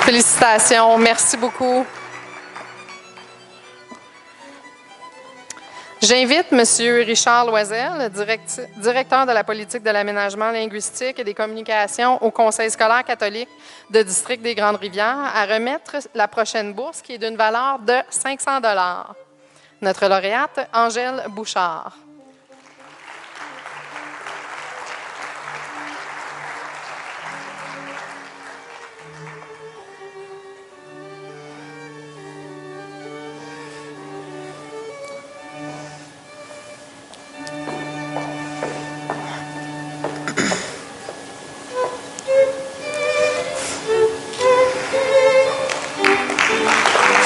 Félicitations, merci beaucoup. J'invite M. Richard Loisel, directeur de la politique de l'aménagement linguistique et des communications au Conseil scolaire catholique de district des Grandes-Rivières, à remettre la prochaine bourse qui est d'une valeur de 500 $. Notre lauréate, Angèle Bouchard.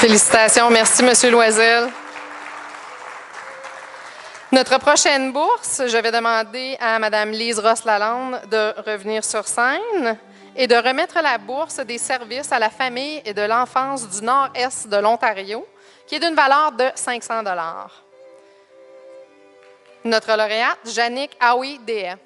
Félicitations. Merci, M. Loisel. Notre prochaine bourse, je vais demander à Mme Lise Ross-Lalande de revenir sur scène et de remettre la bourse des services à la famille et de l'enfance du nord-est de l'Ontario, qui est d'une valeur de 500 $. Notre lauréate, Jannick Aoui-Déhay.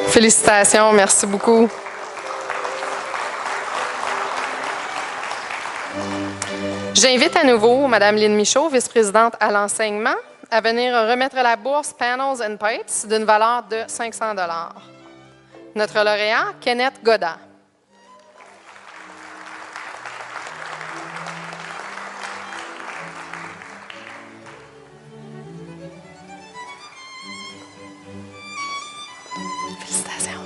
Félicitations, merci beaucoup. J'invite à nouveau Mme Lynne Michaud, vice-présidente à l'enseignement, à venir remettre la bourse Panels and Pipes d'une valeur de 500 $. Notre lauréat, Kenneth Godin. Félicitations.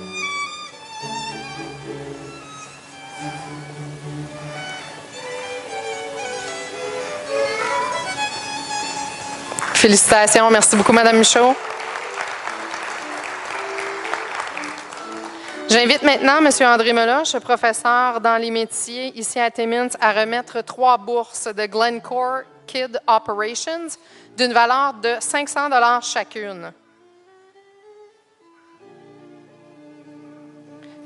Félicitations. Merci beaucoup, Mme Michaud. J'invite maintenant M. André Meloche, professeur dans les métiers ici à Timmins, à remettre 3 bourses de Glencore Kid Operations d'une valeur de 500 $ chacune.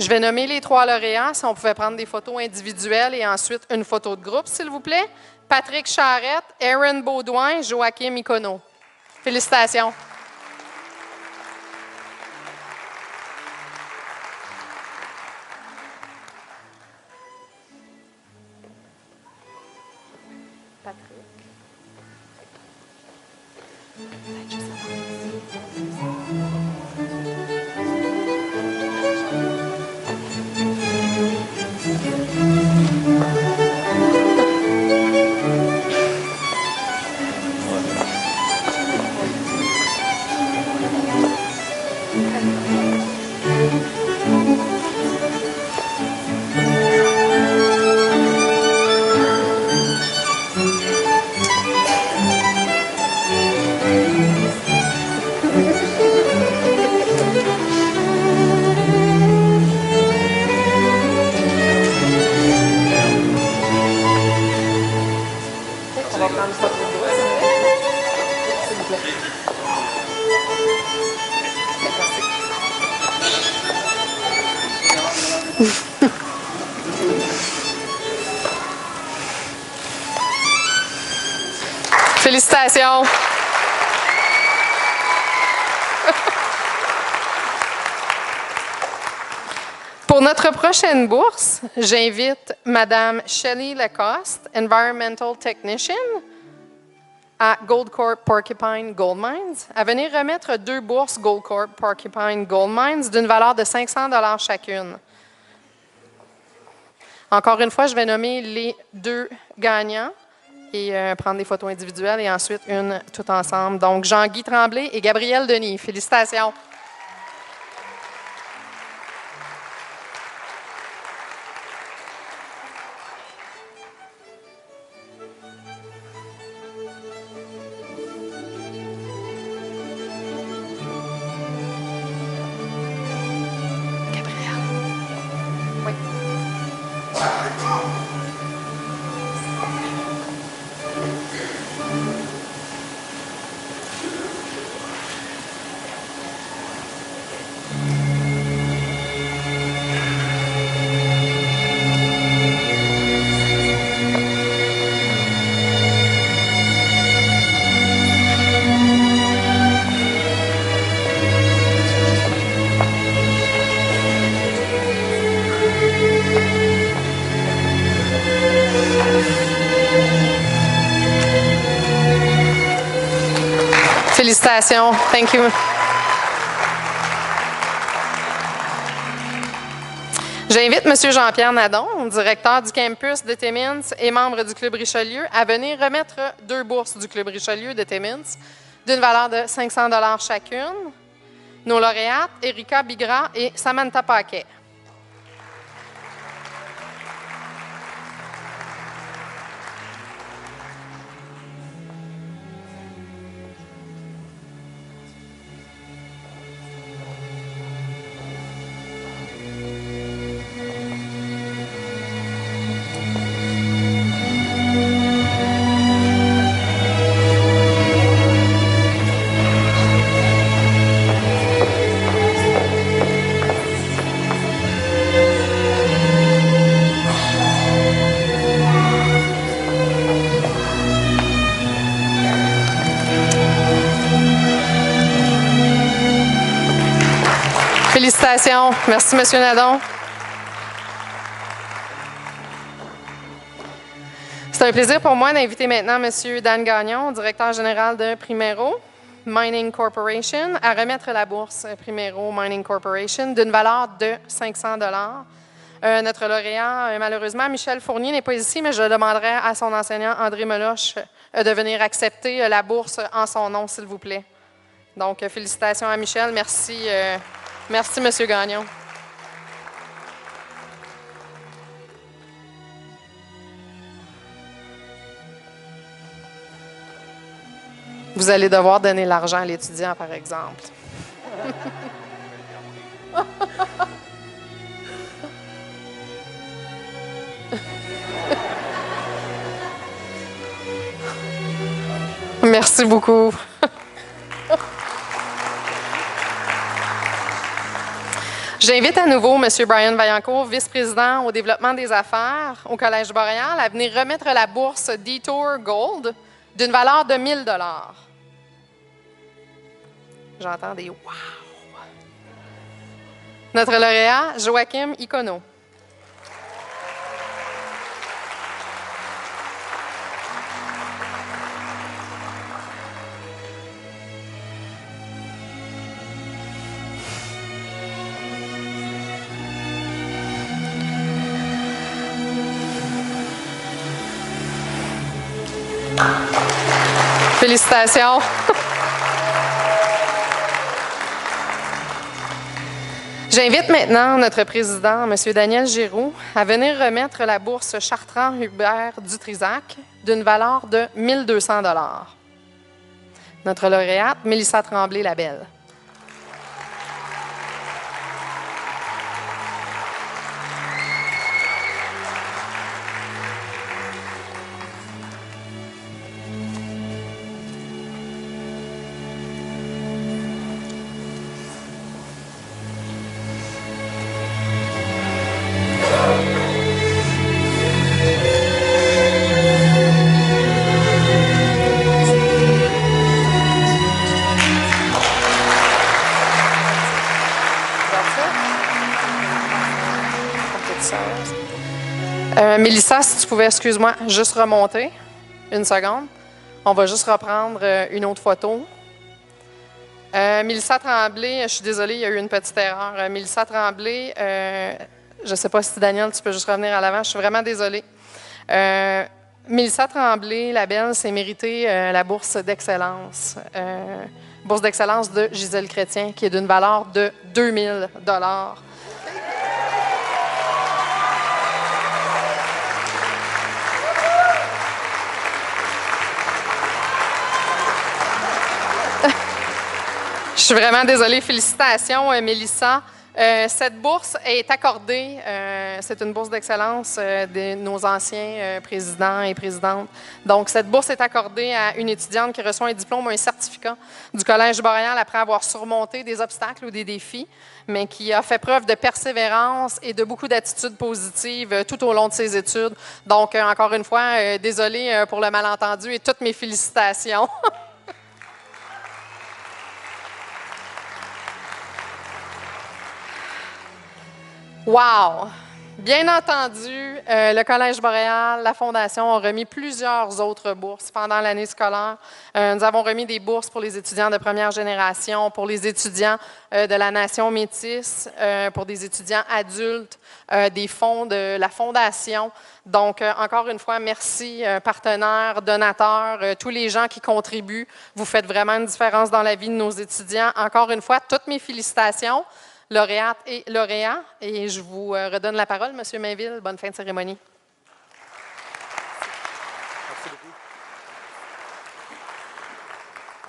Je vais nommer les 3 lauréats, si on pouvait prendre des photos individuelles et ensuite une photo de groupe, s'il vous plaît. Patrick Charette, Aaron Baudouin, Joachim Icono. Félicitations. Félicitations. Pour notre prochaine bourse, j'invite Mme Shelley Lacoste, Environmental Technician à Goldcorp Porcupine Gold Mines, à venir remettre 2 bourses Goldcorp Porcupine Gold Mines d'une valeur de 500 $ chacune. Encore une fois, je vais nommer les 2 gagnants et prendre des photos individuelles et ensuite une tout ensemble. Donc, Jean-Guy Tremblay et Gabriel Denis. Félicitations. Félicitations. Thank you. J'invite M. Jean-Pierre Nadon, directeur du campus de Timmins et membre du Club Richelieu, à venir remettre 2 bourses du Club Richelieu de Timmins d'une valeur de 500 $ chacune. Nos lauréates, Erika Bigra et Samantha Paquet. Félicitations. Merci, M. Nadon. C'est un plaisir pour moi d'inviter maintenant M. Dan Gagnon, directeur général de Primero Mining Corporation, à remettre la bourse Primero Mining Corporation d'une valeur de 500 $. Notre lauréat, malheureusement, Michel Fournier, n'est pas ici, mais je demanderai à son enseignant, André Meloche, de venir accepter la bourse en son nom, s'il vous plaît. Donc, félicitations à Michel. Merci. Merci, M. Gagnon. Vous allez devoir donner l'argent à l'étudiant, par exemple. Merci beaucoup. J'invite à nouveau M. Brian Vaillancourt, vice-président au développement des affaires au Collège Boréal, à venir remettre la bourse Detour Gold d'une valeur de 1 000 $. J'entends des « wow ». Notre lauréat, Joachim Icono. Félicitations. J'invite maintenant notre président, M. Daniel Giroux, à venir remettre la bourse Chartrand-Hubert Dutrisac d'une valeur de 1 200 $. Notre lauréate, Mélissa Tremblay-Labelle. Mélissa, si tu pouvais, excuse-moi, juste remonter une seconde. On va juste reprendre une autre photo. Mélissa Tremblay, je suis désolée, il y a eu une petite erreur. Mélissa Tremblay, je ne sais pas si Daniel, tu peux juste revenir à l'avant, je suis vraiment désolée. Mélissa Tremblay, la belle, s'est méritée la bourse d'excellence. Bourse d'excellence de Gisèle Chrétien, qui est d'une valeur de 2000 $. Je suis vraiment désolée. Félicitations, Mélissa. Cette bourse est accordée, c'est une bourse d'excellence de nos anciens présidents et présidentes. Donc, cette bourse est accordée à une étudiante qui reçoit un diplôme ou un certificat du Collège Boréal après avoir surmonté des obstacles ou des défis, mais qui a fait preuve de persévérance et de beaucoup d'attitudes positives tout au long de ses études. Donc, encore une fois, désolée pour le malentendu et toutes mes félicitations. Wow! Bien entendu, le Collège Boréal, la Fondation ont remis plusieurs autres bourses pendant l'année scolaire. Nous avons remis des bourses pour les étudiants de première génération, pour les étudiants de la nation métisse, pour des étudiants adultes, des fonds de la Fondation. Donc, encore une fois, merci, partenaires, donateurs, tous les gens qui contribuent. Vous faites vraiment une différence dans la vie de nos étudiants. Encore une fois, toutes mes félicitations. Lauréates et lauréats. Et je vous redonne la parole, M. Mainville. Bonne fin de cérémonie. Merci beaucoup.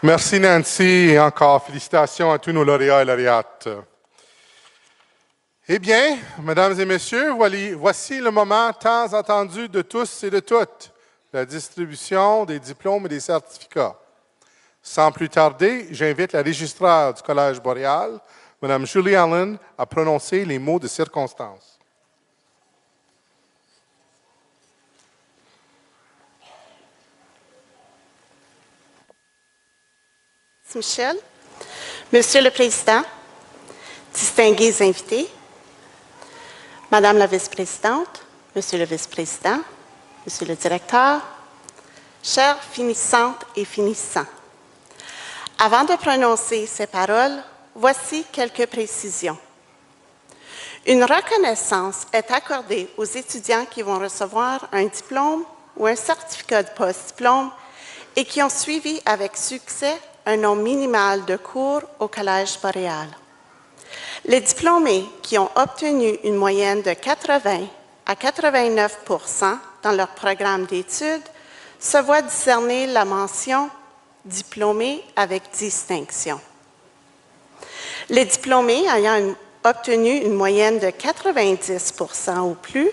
Merci, Nancy. Et encore félicitations à tous nos lauréats et lauréates. Eh bien, mesdames et messieurs, voici le moment tant attendu de tous et de toutes, la distribution des diplômes et des certificats. Sans plus tarder, j'invite la registraire du Collège Boréal, Mme Julie Allen, a prononcé les mots de circonstance. Merci Michel. Monsieur le Président, distingués invités, Madame la Vice-présidente, Monsieur le Vice-président, Monsieur le Directeur, chères finissantes et finissants, avant de prononcer ces paroles, voici quelques précisions. Une reconnaissance est accordée aux étudiants qui vont recevoir un diplôme ou un certificat de post-diplôme et qui ont suivi avec succès un nombre minimal de cours au Collège Boréal. Les diplômés qui ont obtenu une moyenne de 80 à 89 % dans leur programme d'études se voient décerner la mention « diplômé avec distinction ». Les diplômés ayant obtenu une moyenne de 90 % ou plus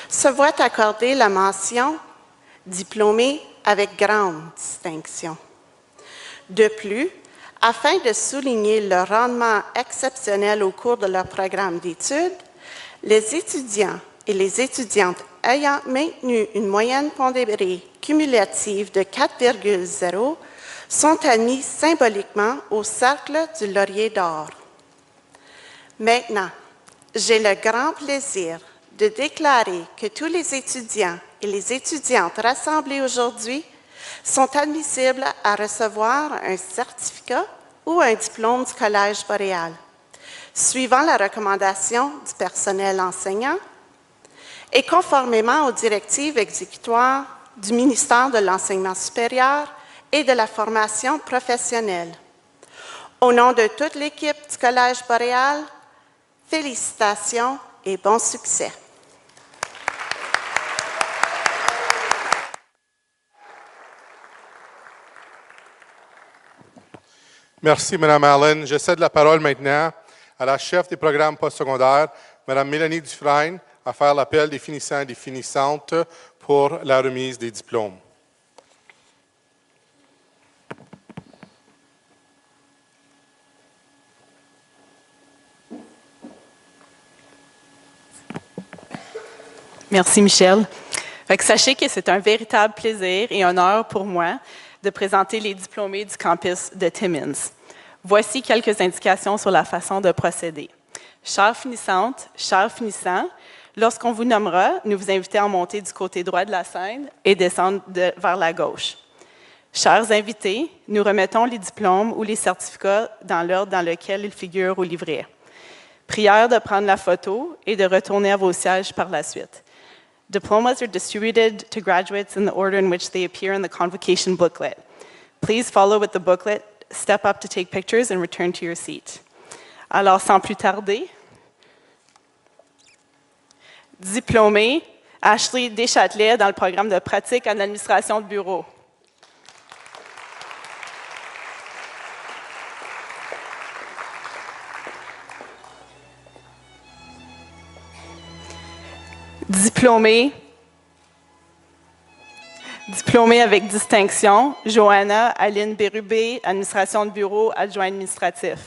se voient accorder la mention « diplômé avec grande distinction ». De plus, afin de souligner leur rendement exceptionnel au cours de leur programme d'études, les étudiants et les étudiantes ayant maintenu une moyenne pondérée cumulative de 4,0 sont admis symboliquement au Cercle du Laurier d'Or. Maintenant, j'ai le grand plaisir de déclarer que tous les étudiants et les étudiantes rassemblés aujourd'hui sont admissibles à recevoir un certificat ou un diplôme du Collège Boréal, suivant la recommandation du personnel enseignant et conformément aux directives exécutoires du ministère de l'Enseignement supérieur et de la formation professionnelle. Au nom de toute l'équipe du Collège Boréal, félicitations et bon succès. Merci, Mme Allen. Je cède la parole maintenant à la chef des programmes postsecondaires, Mme Mélanie Dufresne, à faire l'appel des finissants et des finissantes pour la remise des diplômes. Merci, Michel. Sachez que c'est un véritable plaisir et honneur pour moi de présenter les diplômés du campus de Timmins. Voici quelques indications sur la façon de procéder. Chères finissantes, chers finissants, Lorsqu'on vous nommera, nous vous invitons à monter du côté droit de la scène et descendre vers la gauche. Chers invités, nous remettons les diplômes ou les certificats dans l'ordre dans lequel ils figurent au livret. Prière de prendre la photo et de retourner à vos sièges par la suite. Diplomas are distributed to graduates in the order in which they appear in the convocation booklet. Please follow with the booklet, step up to take pictures, and return to your seat. Alors, sans plus tarder, diplômée Ashley Deschâtelet dans le programme de pratique en administration de bureau. Diplômée avec distinction, Johanna Aline Bérubé, administration de bureau, adjoint administratif.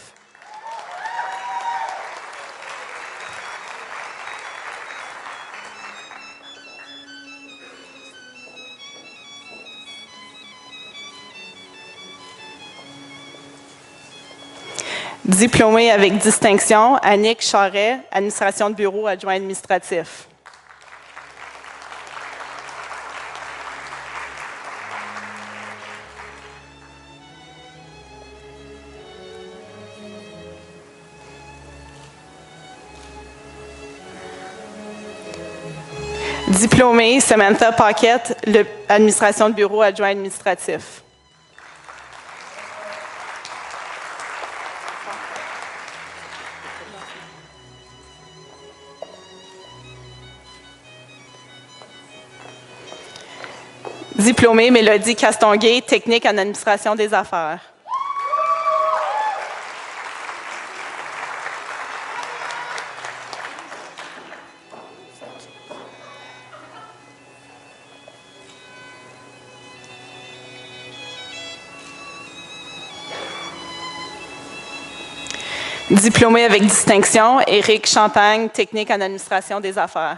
Diplômée avec distinction, Annick Charret, administration de bureau, adjoint administratif. Diplômée, Samantha Paquette, administration de bureau, adjoint administratif. Diplômée, Mélodie Castonguay, technique en administration des affaires. Diplômé avec distinction, Éric Champagne, technique en administration des affaires.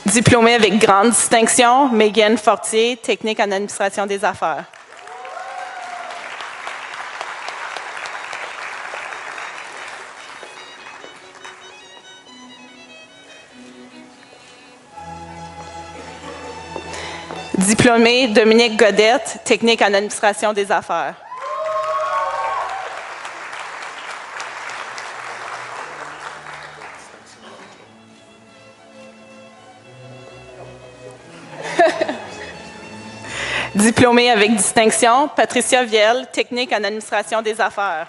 Diplômé avec grande distinction, Megan Fortier, technique en administration des affaires. Diplômé, Dominique Godette, technique en administration des affaires. Diplômée avec distinction, Patricia Viel, technique en administration des affaires.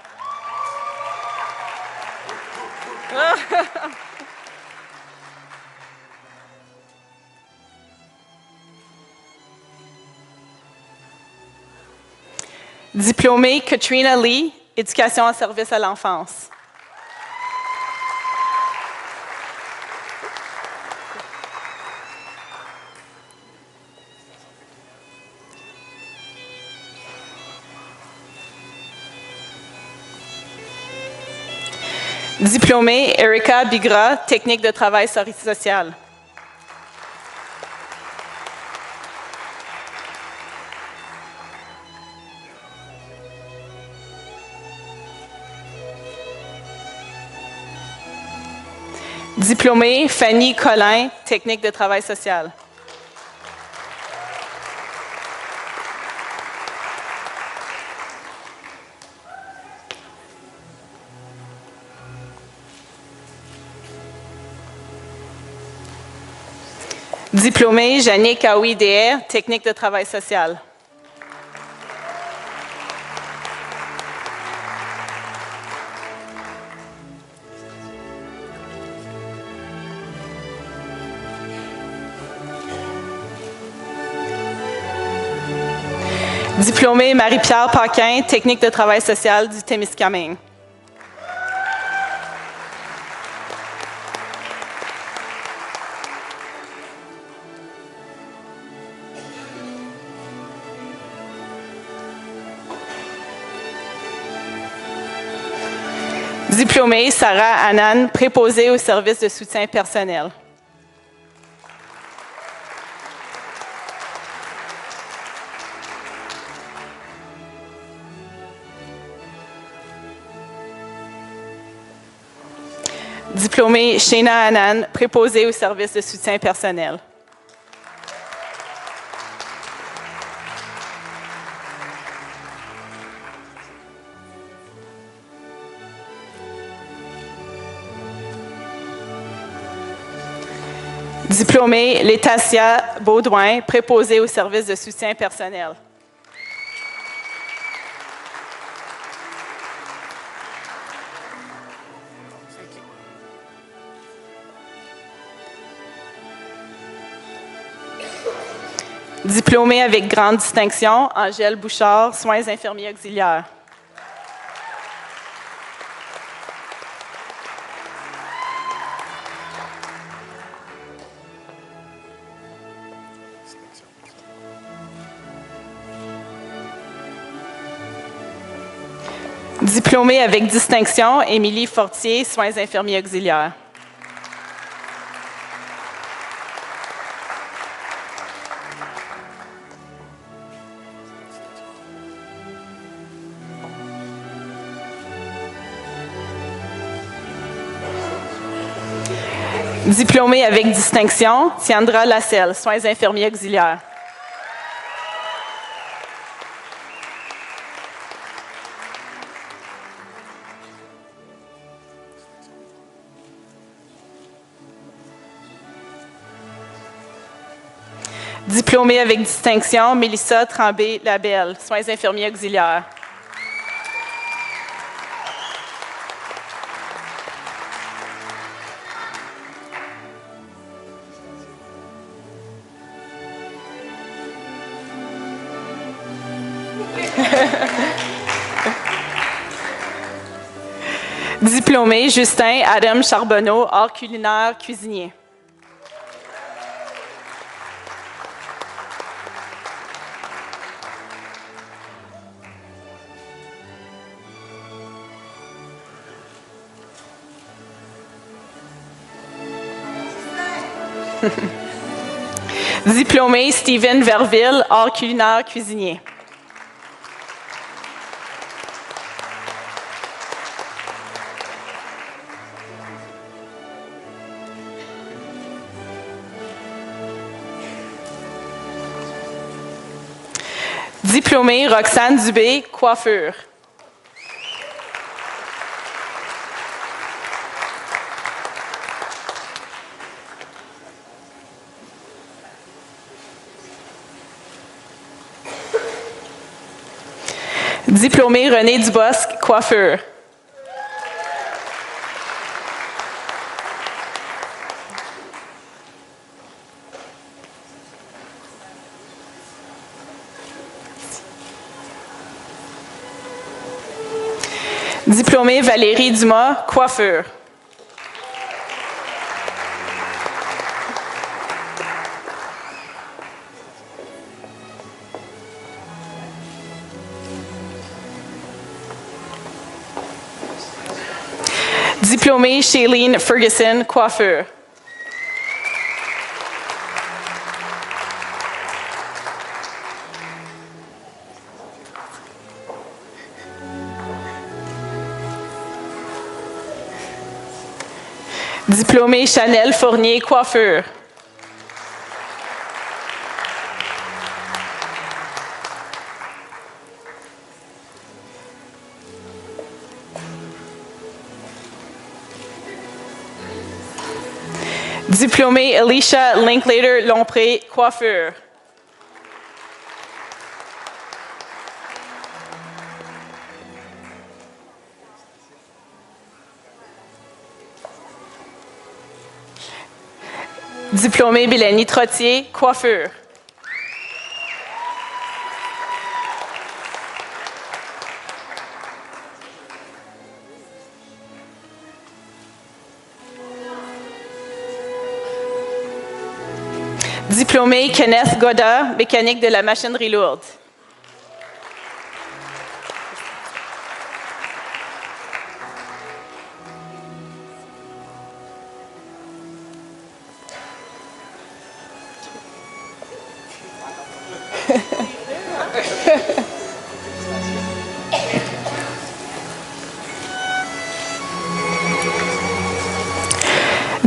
Diplômée Katrina Lee, éducation en service à l'enfance. Diplômée Erika Bigra, technique de travail social. Diplômée Fanny Collin, technique de travail social. Diplômée Jannick Aoui-Déher, technique de travail social. Diplômée Marie-Pierre Paquin, technique de travail social du Témiscamingue. Diplômée Sarah Annan, préposée au service de soutien personnel. Diplômée Shena Annan, préposée au service de soutien personnel. Diplômée Laetitia Baudouin, préposée au service de soutien personnel. Diplômée avec grande distinction, Angèle Bouchard, soins infirmiers auxiliaires. Diplômée avec distinction, Émilie Fortier, soins infirmiers auxiliaires. Diplômée avec distinction, Tiandra Lasselle, soins infirmiers auxiliaires. Diplômée avec distinction, Mélissa Tremblay-Labelle, soins infirmiers auxiliaires. Diplômé Justin Adam Charbonneau, art culinaire cuisinier. Diplômé Steven Verville, art culinaire cuisinier. Diplômée Roxane Dubé, coiffure. Diplômé René Dubosc, coiffure. Diplômée Valérie Dumas, coiffure. Diplômée Shailene Ferguson, coiffure. Diplômée Chanel Fournier, coiffure. Diplômée Alicia Linklater-Lompré, coiffure. Diplômée Bélanie Trottier, coiffure. Diplômé Kenneth Godin, mécanique de la machinerie lourde.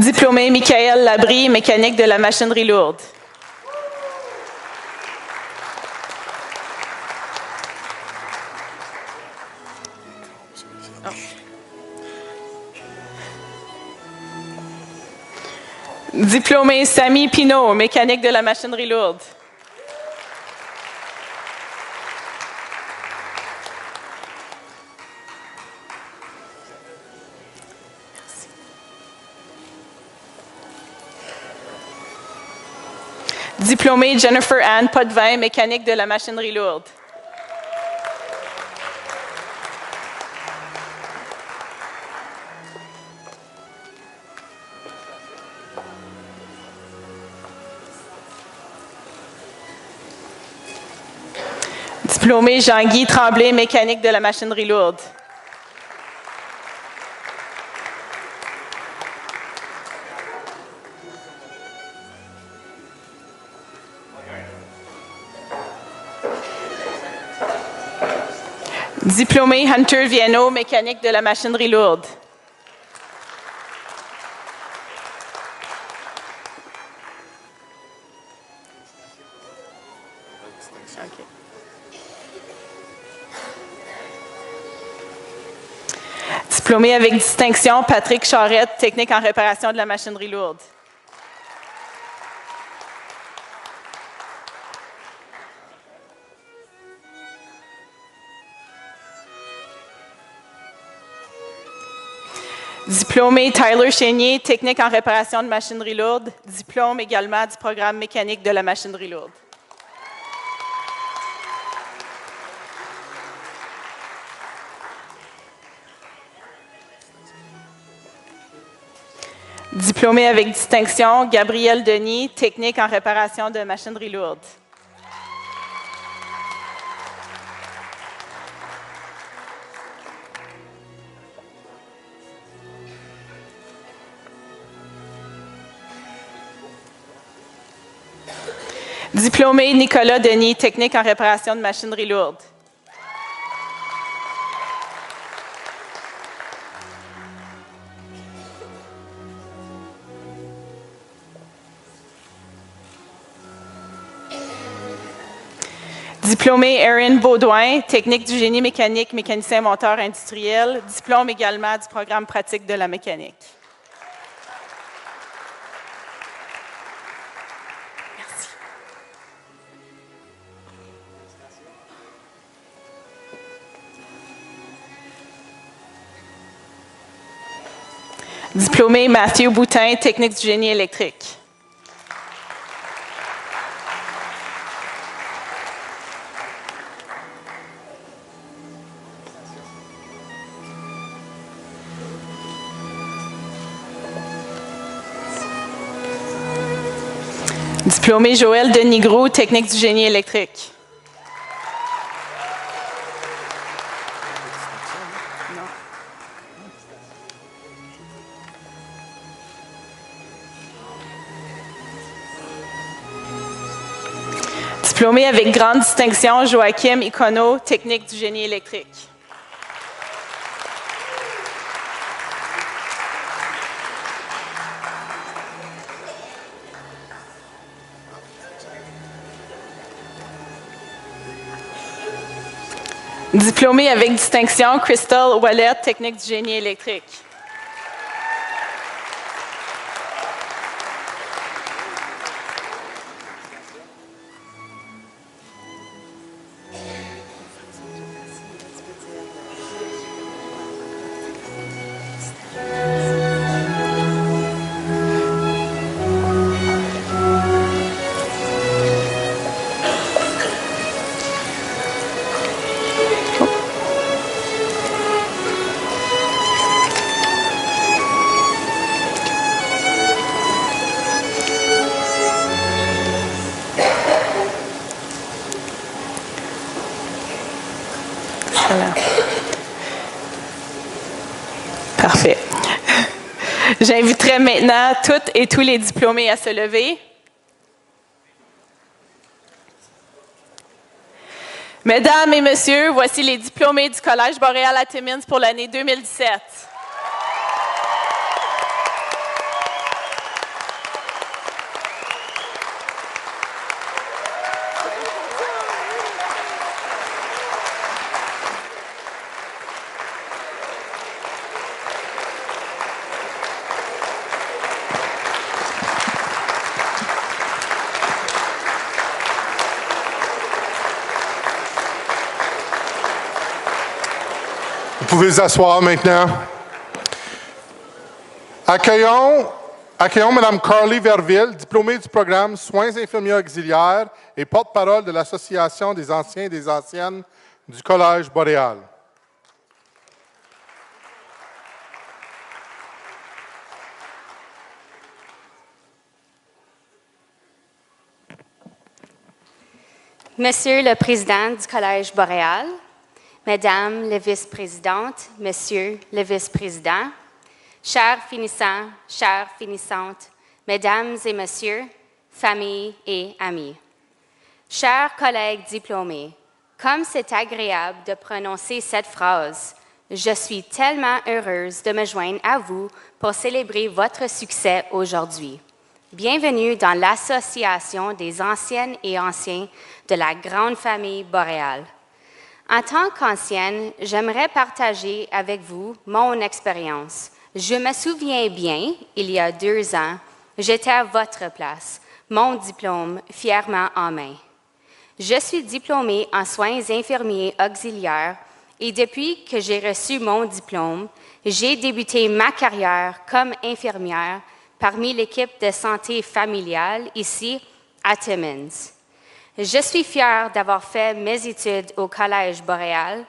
Diplômé Michael Labrie, mécanique de la machinerie lourde. Diplômé Samy Pinault, mécanique de la machinerie lourde. Diplômée Jennifer Anne Potvin, mécanique de la machinerie lourde. Diplômé Jean-Guy Tremblay, mécanique de la machinerie lourde. Diplômé Hunter Viano, mécanique de la machinerie lourde. Okay. Diplômé avec distinction, Patrick Charette, technique en réparation de la machinerie lourde. Diplômé Tyler Chénier, technique en réparation de machinerie lourde. Diplôme également du programme mécanique de la machinerie lourde. Diplômé avec distinction, Gabriel Denis, technique en réparation de machinerie lourde. Diplômé Nicolas Denis, technique en réparation de machinerie lourde. Diplômé Erin Baudouin, technique du génie mécanique, mécanicien monteur industriel. Diplôme également du programme pratique de la mécanique. Merci. Diplômé Mathieu Boutin, technique du génie électrique. Diplômé Joël Denigro, technique du génie électrique. Diplômé avec grande distinction, Joachim Icono, technique du génie électrique. Diplômé avec distinction, Crystal Ouellet, technique du génie électrique. Parfait. J'inviterai maintenant toutes et tous les diplômés à se lever. Mesdames et messieurs, voici les diplômés du Collège Boréal à Timmins pour l'année 2017. pouvez vous asseoir maintenant. Accueillons Mme Carly Verville, diplômée du programme Soins infirmiers auxiliaires et porte-parole de l'Association des anciens et des anciennes du Collège Boréal. Monsieur le Président du Collège Boréal, Mesdames les vice-présidentes, Messieurs les vice-présidents, chers finissants, chères finissantes, Mesdames et Messieurs, familles et amis. Chers collègues diplômés, comme c'est agréable de prononcer cette phrase, je suis tellement heureuse de me joindre à vous pour célébrer votre succès aujourd'hui. Bienvenue dans l'Association des anciennes et anciens de la grande famille boréale. En tant qu'ancienne, j'aimerais partager avec vous mon expérience. Je me souviens bien, il y a 2 ans, j'étais à votre place, mon diplôme fièrement en main. Je suis diplômée en soins infirmiers auxiliaires et depuis que j'ai reçu mon diplôme, j'ai débuté ma carrière comme infirmière parmi l'équipe de santé familiale ici à Timmins. Je suis fière d'avoir fait mes études au Collège Boréal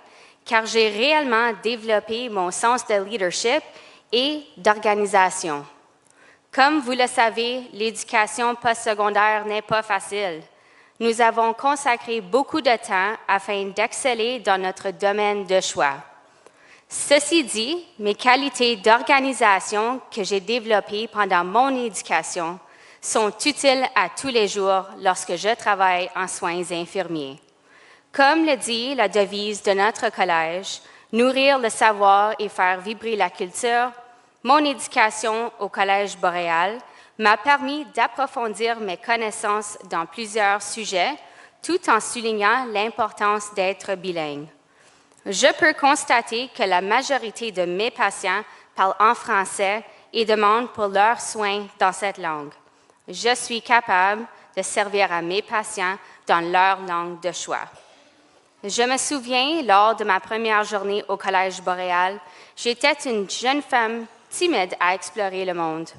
car j'ai réellement développé mon sens de leadership et d'organisation. Comme vous le savez, l'éducation postsecondaire n'est pas facile. Nous avons consacré beaucoup de temps afin d'exceller dans notre domaine de choix. Ceci dit, mes qualités d'organisation que j'ai développées pendant mon éducation sont utiles à tous les jours lorsque je travaille en soins infirmiers. Comme le dit la devise de notre collège, nourrir le savoir et faire vibrer la culture, mon éducation au Collège Boréal m'a permis d'approfondir mes connaissances dans plusieurs sujets, tout en soulignant l'importance d'être bilingue. Je peux constater que la majorité de mes patients parlent en français et demandent pour leurs soins dans cette langue. Je suis capable de servir à mes patients dans leur langue de choix. Je me souviens, lors de ma première journée au Collège Boréal, j'étais une jeune femme timide à explorer le monde.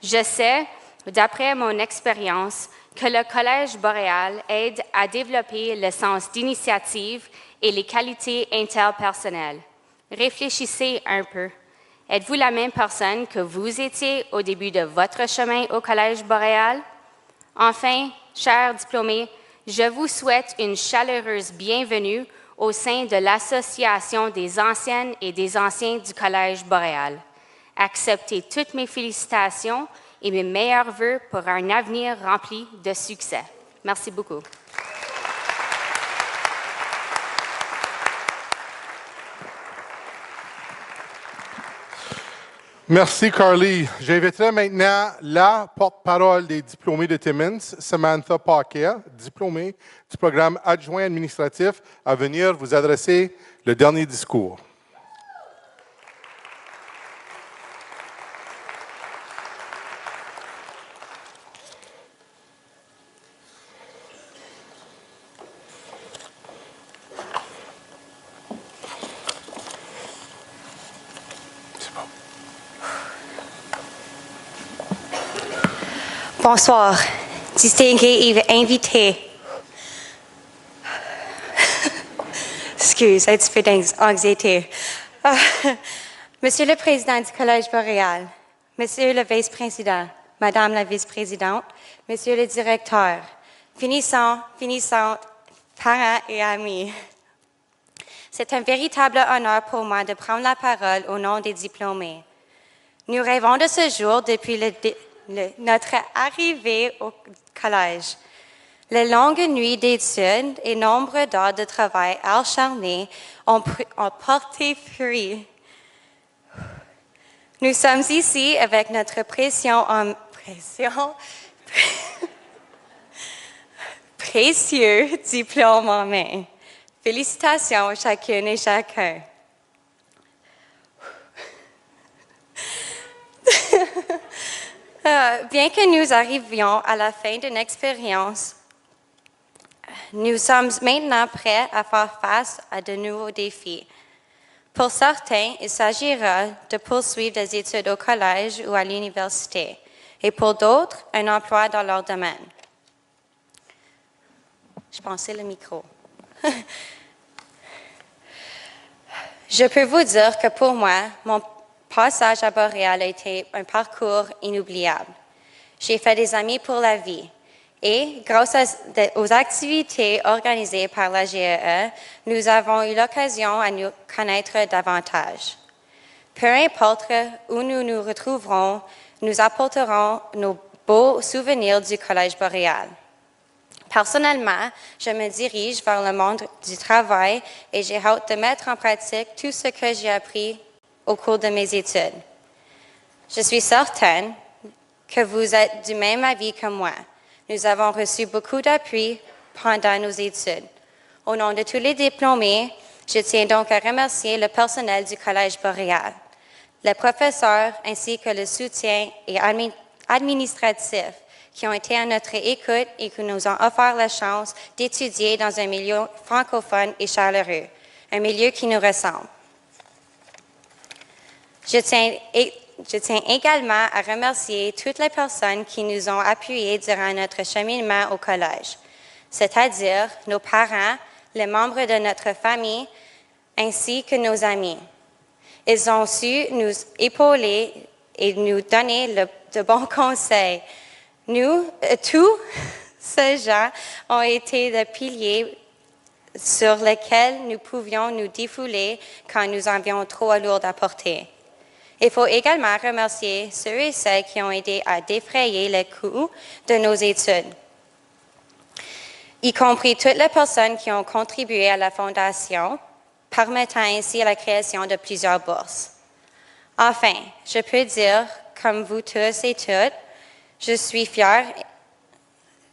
Je sais, d'après mon expérience, que le Collège Boréal aide à développer le sens d'initiative et les qualités interpersonnelles. Réfléchissez un peu. Êtes-vous la même personne que vous étiez au début de votre chemin au Collège Boréal? Enfin, chers diplômés, je vous souhaite une chaleureuse bienvenue au sein de l'Association des anciennes et des anciens du Collège Boréal. Acceptez toutes mes félicitations et mes meilleurs vœux pour un avenir rempli de succès. Merci beaucoup. Merci, Carly. J'inviterai maintenant la porte-parole des diplômés de Timmins, Samantha Paquet, diplômée du programme adjoint administratif, à venir vous adresser le dernier discours. Bonsoir, distingués invités. Excuse, un petit peu d'anxiété. Monsieur le Président du Collège Boréal, Monsieur le Vice-président, Madame la Vice-présidente, Monsieur le Directeur, finissants, finissantes, parents et amis. C'est un véritable honneur pour moi de prendre la parole au nom des diplômés. Nous rêvons de ce jour depuis notre arrivée au collège. Les longues nuits d'études et nombre d'heures de travail acharné ont porté fruit. Nous sommes ici avec notre précieux diplôme en main. Félicitations à chacune et chacun. Bien que nous arrivions à la fin d'une expérience, nous sommes maintenant prêts à faire face à de nouveaux défis. Pour certains, il s'agira de poursuivre des études au collège ou à l'université, et pour d'autres, un emploi dans leur domaine. Je pensais le micro. Je peux vous dire que pour moi, mon passage à Boréal a été un parcours inoubliable. J'ai fait des amis pour la vie. Et grâce aux activités organisées par la GEE, nous avons eu l'occasion à nous connaître davantage. Peu importe où nous nous retrouverons, nous apporterons nos beaux souvenirs du Collège Boréal. Personnellement, je me dirige vers le monde du travail et j'ai hâte de mettre en pratique tout ce que j'ai appris au cours de mes études. Je suis certaine que vous êtes du même avis que moi. Nous avons reçu beaucoup d'appui pendant nos études. Au nom de tous les diplômés, je tiens donc à remercier le personnel du Collège Boréal, les professeurs ainsi que le soutien et administratif qui ont été à notre écoute et qui nous ont offert la chance d'étudier dans un milieu francophone et chaleureux, un milieu qui nous ressemble. Je tiens également à remercier toutes les personnes qui nous ont appuyés durant notre cheminement au collège, c'est-à-dire nos parents, les membres de notre famille, ainsi que nos amis. Ils ont su nous épauler et nous donner de bons conseils. Tous ces gens ont été des piliers sur lesquels nous pouvions nous défouler quand nous avions trop lourd à porter. Il faut également remercier ceux et celles qui ont aidé à défrayer les coûts de nos études, y compris toutes les personnes qui ont contribué à la Fondation, permettant ainsi la création de plusieurs bourses. Enfin, je peux dire, comme vous tous et toutes, je suis fière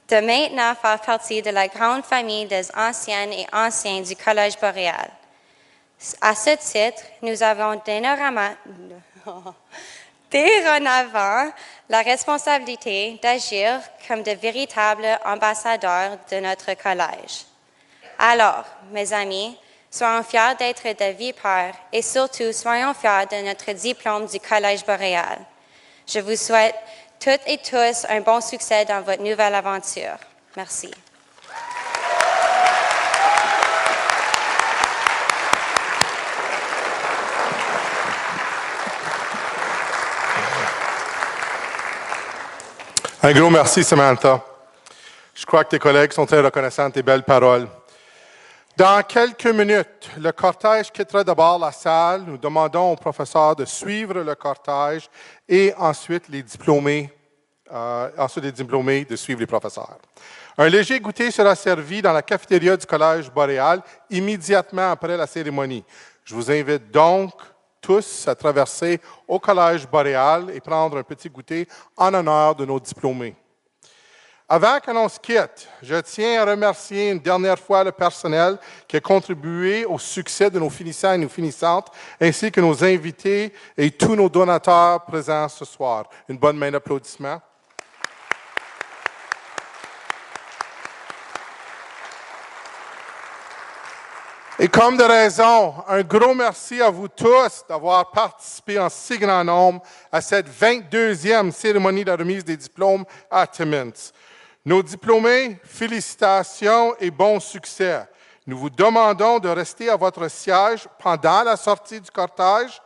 de maintenant faire partie de la grande famille des anciennes et anciens du Collège Boréal. À ce titre, nous avons dorénavant la responsabilité d'agir comme de véritables ambassadeurs de notre collège. Alors, mes amis, soyons fiers d'être des vipères et surtout soyons fiers de notre diplôme du Collège Boréal. Je vous souhaite toutes et tous un bon succès dans votre nouvelle aventure. Merci. Un gros merci, Samantha. Je crois que tes collègues sont très reconnaissants de tes belles paroles. Dans quelques minutes, le cortège quittera d'abord la salle. Nous demandons aux professeurs de suivre le cortège et ensuite les diplômés de suivre les professeurs. Un léger goûter sera servi dans la cafétéria du Collège Boréal immédiatement après la cérémonie. Je vous invite donc tous à traverser au Collège Boréal et prendre un petit goûter en honneur de nos diplômés. Avant que l'on se quitte, je tiens à remercier une dernière fois le personnel qui a contribué au succès de nos finissants et nos finissantes, ainsi que nos invités et tous nos donateurs présents ce soir. Une bonne main d'applaudissements. Et comme de raison, un gros merci à vous tous d'avoir participé en si grand nombre à cette 22e cérémonie de remise des diplômes à Timmins. Nos diplômés, félicitations et bon succès. Nous vous demandons de rester à votre siège pendant la sortie du cortège.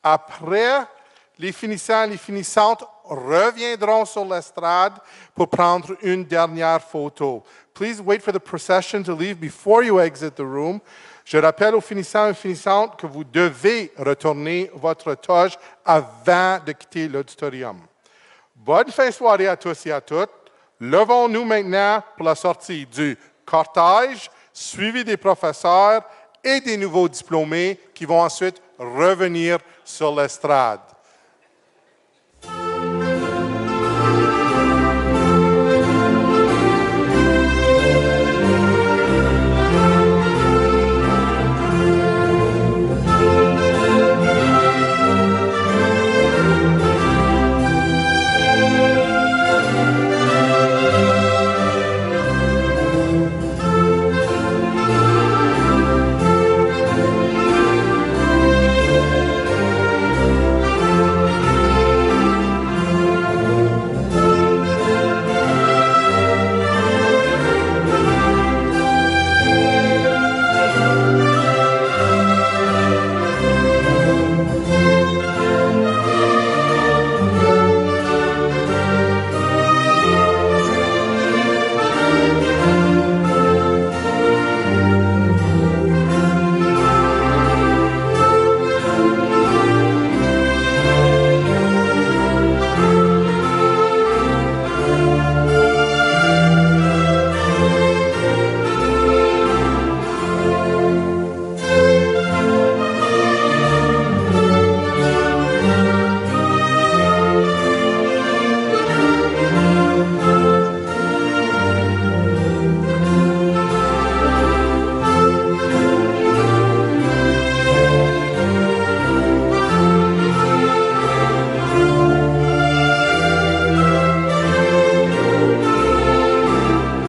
Après, les finissants et les finissantes reviendront sur l'estrade pour prendre une dernière photo. Please wait for the procession to leave before you exit the room. Je rappelle aux finissants et finissantes que vous devez retourner votre toge avant de quitter l'auditorium. Bonne fin de soirée à tous et à toutes. Levons-nous maintenant pour la sortie du cortège, suivi des professeurs et des nouveaux diplômés qui vont ensuite revenir sur l'estrade.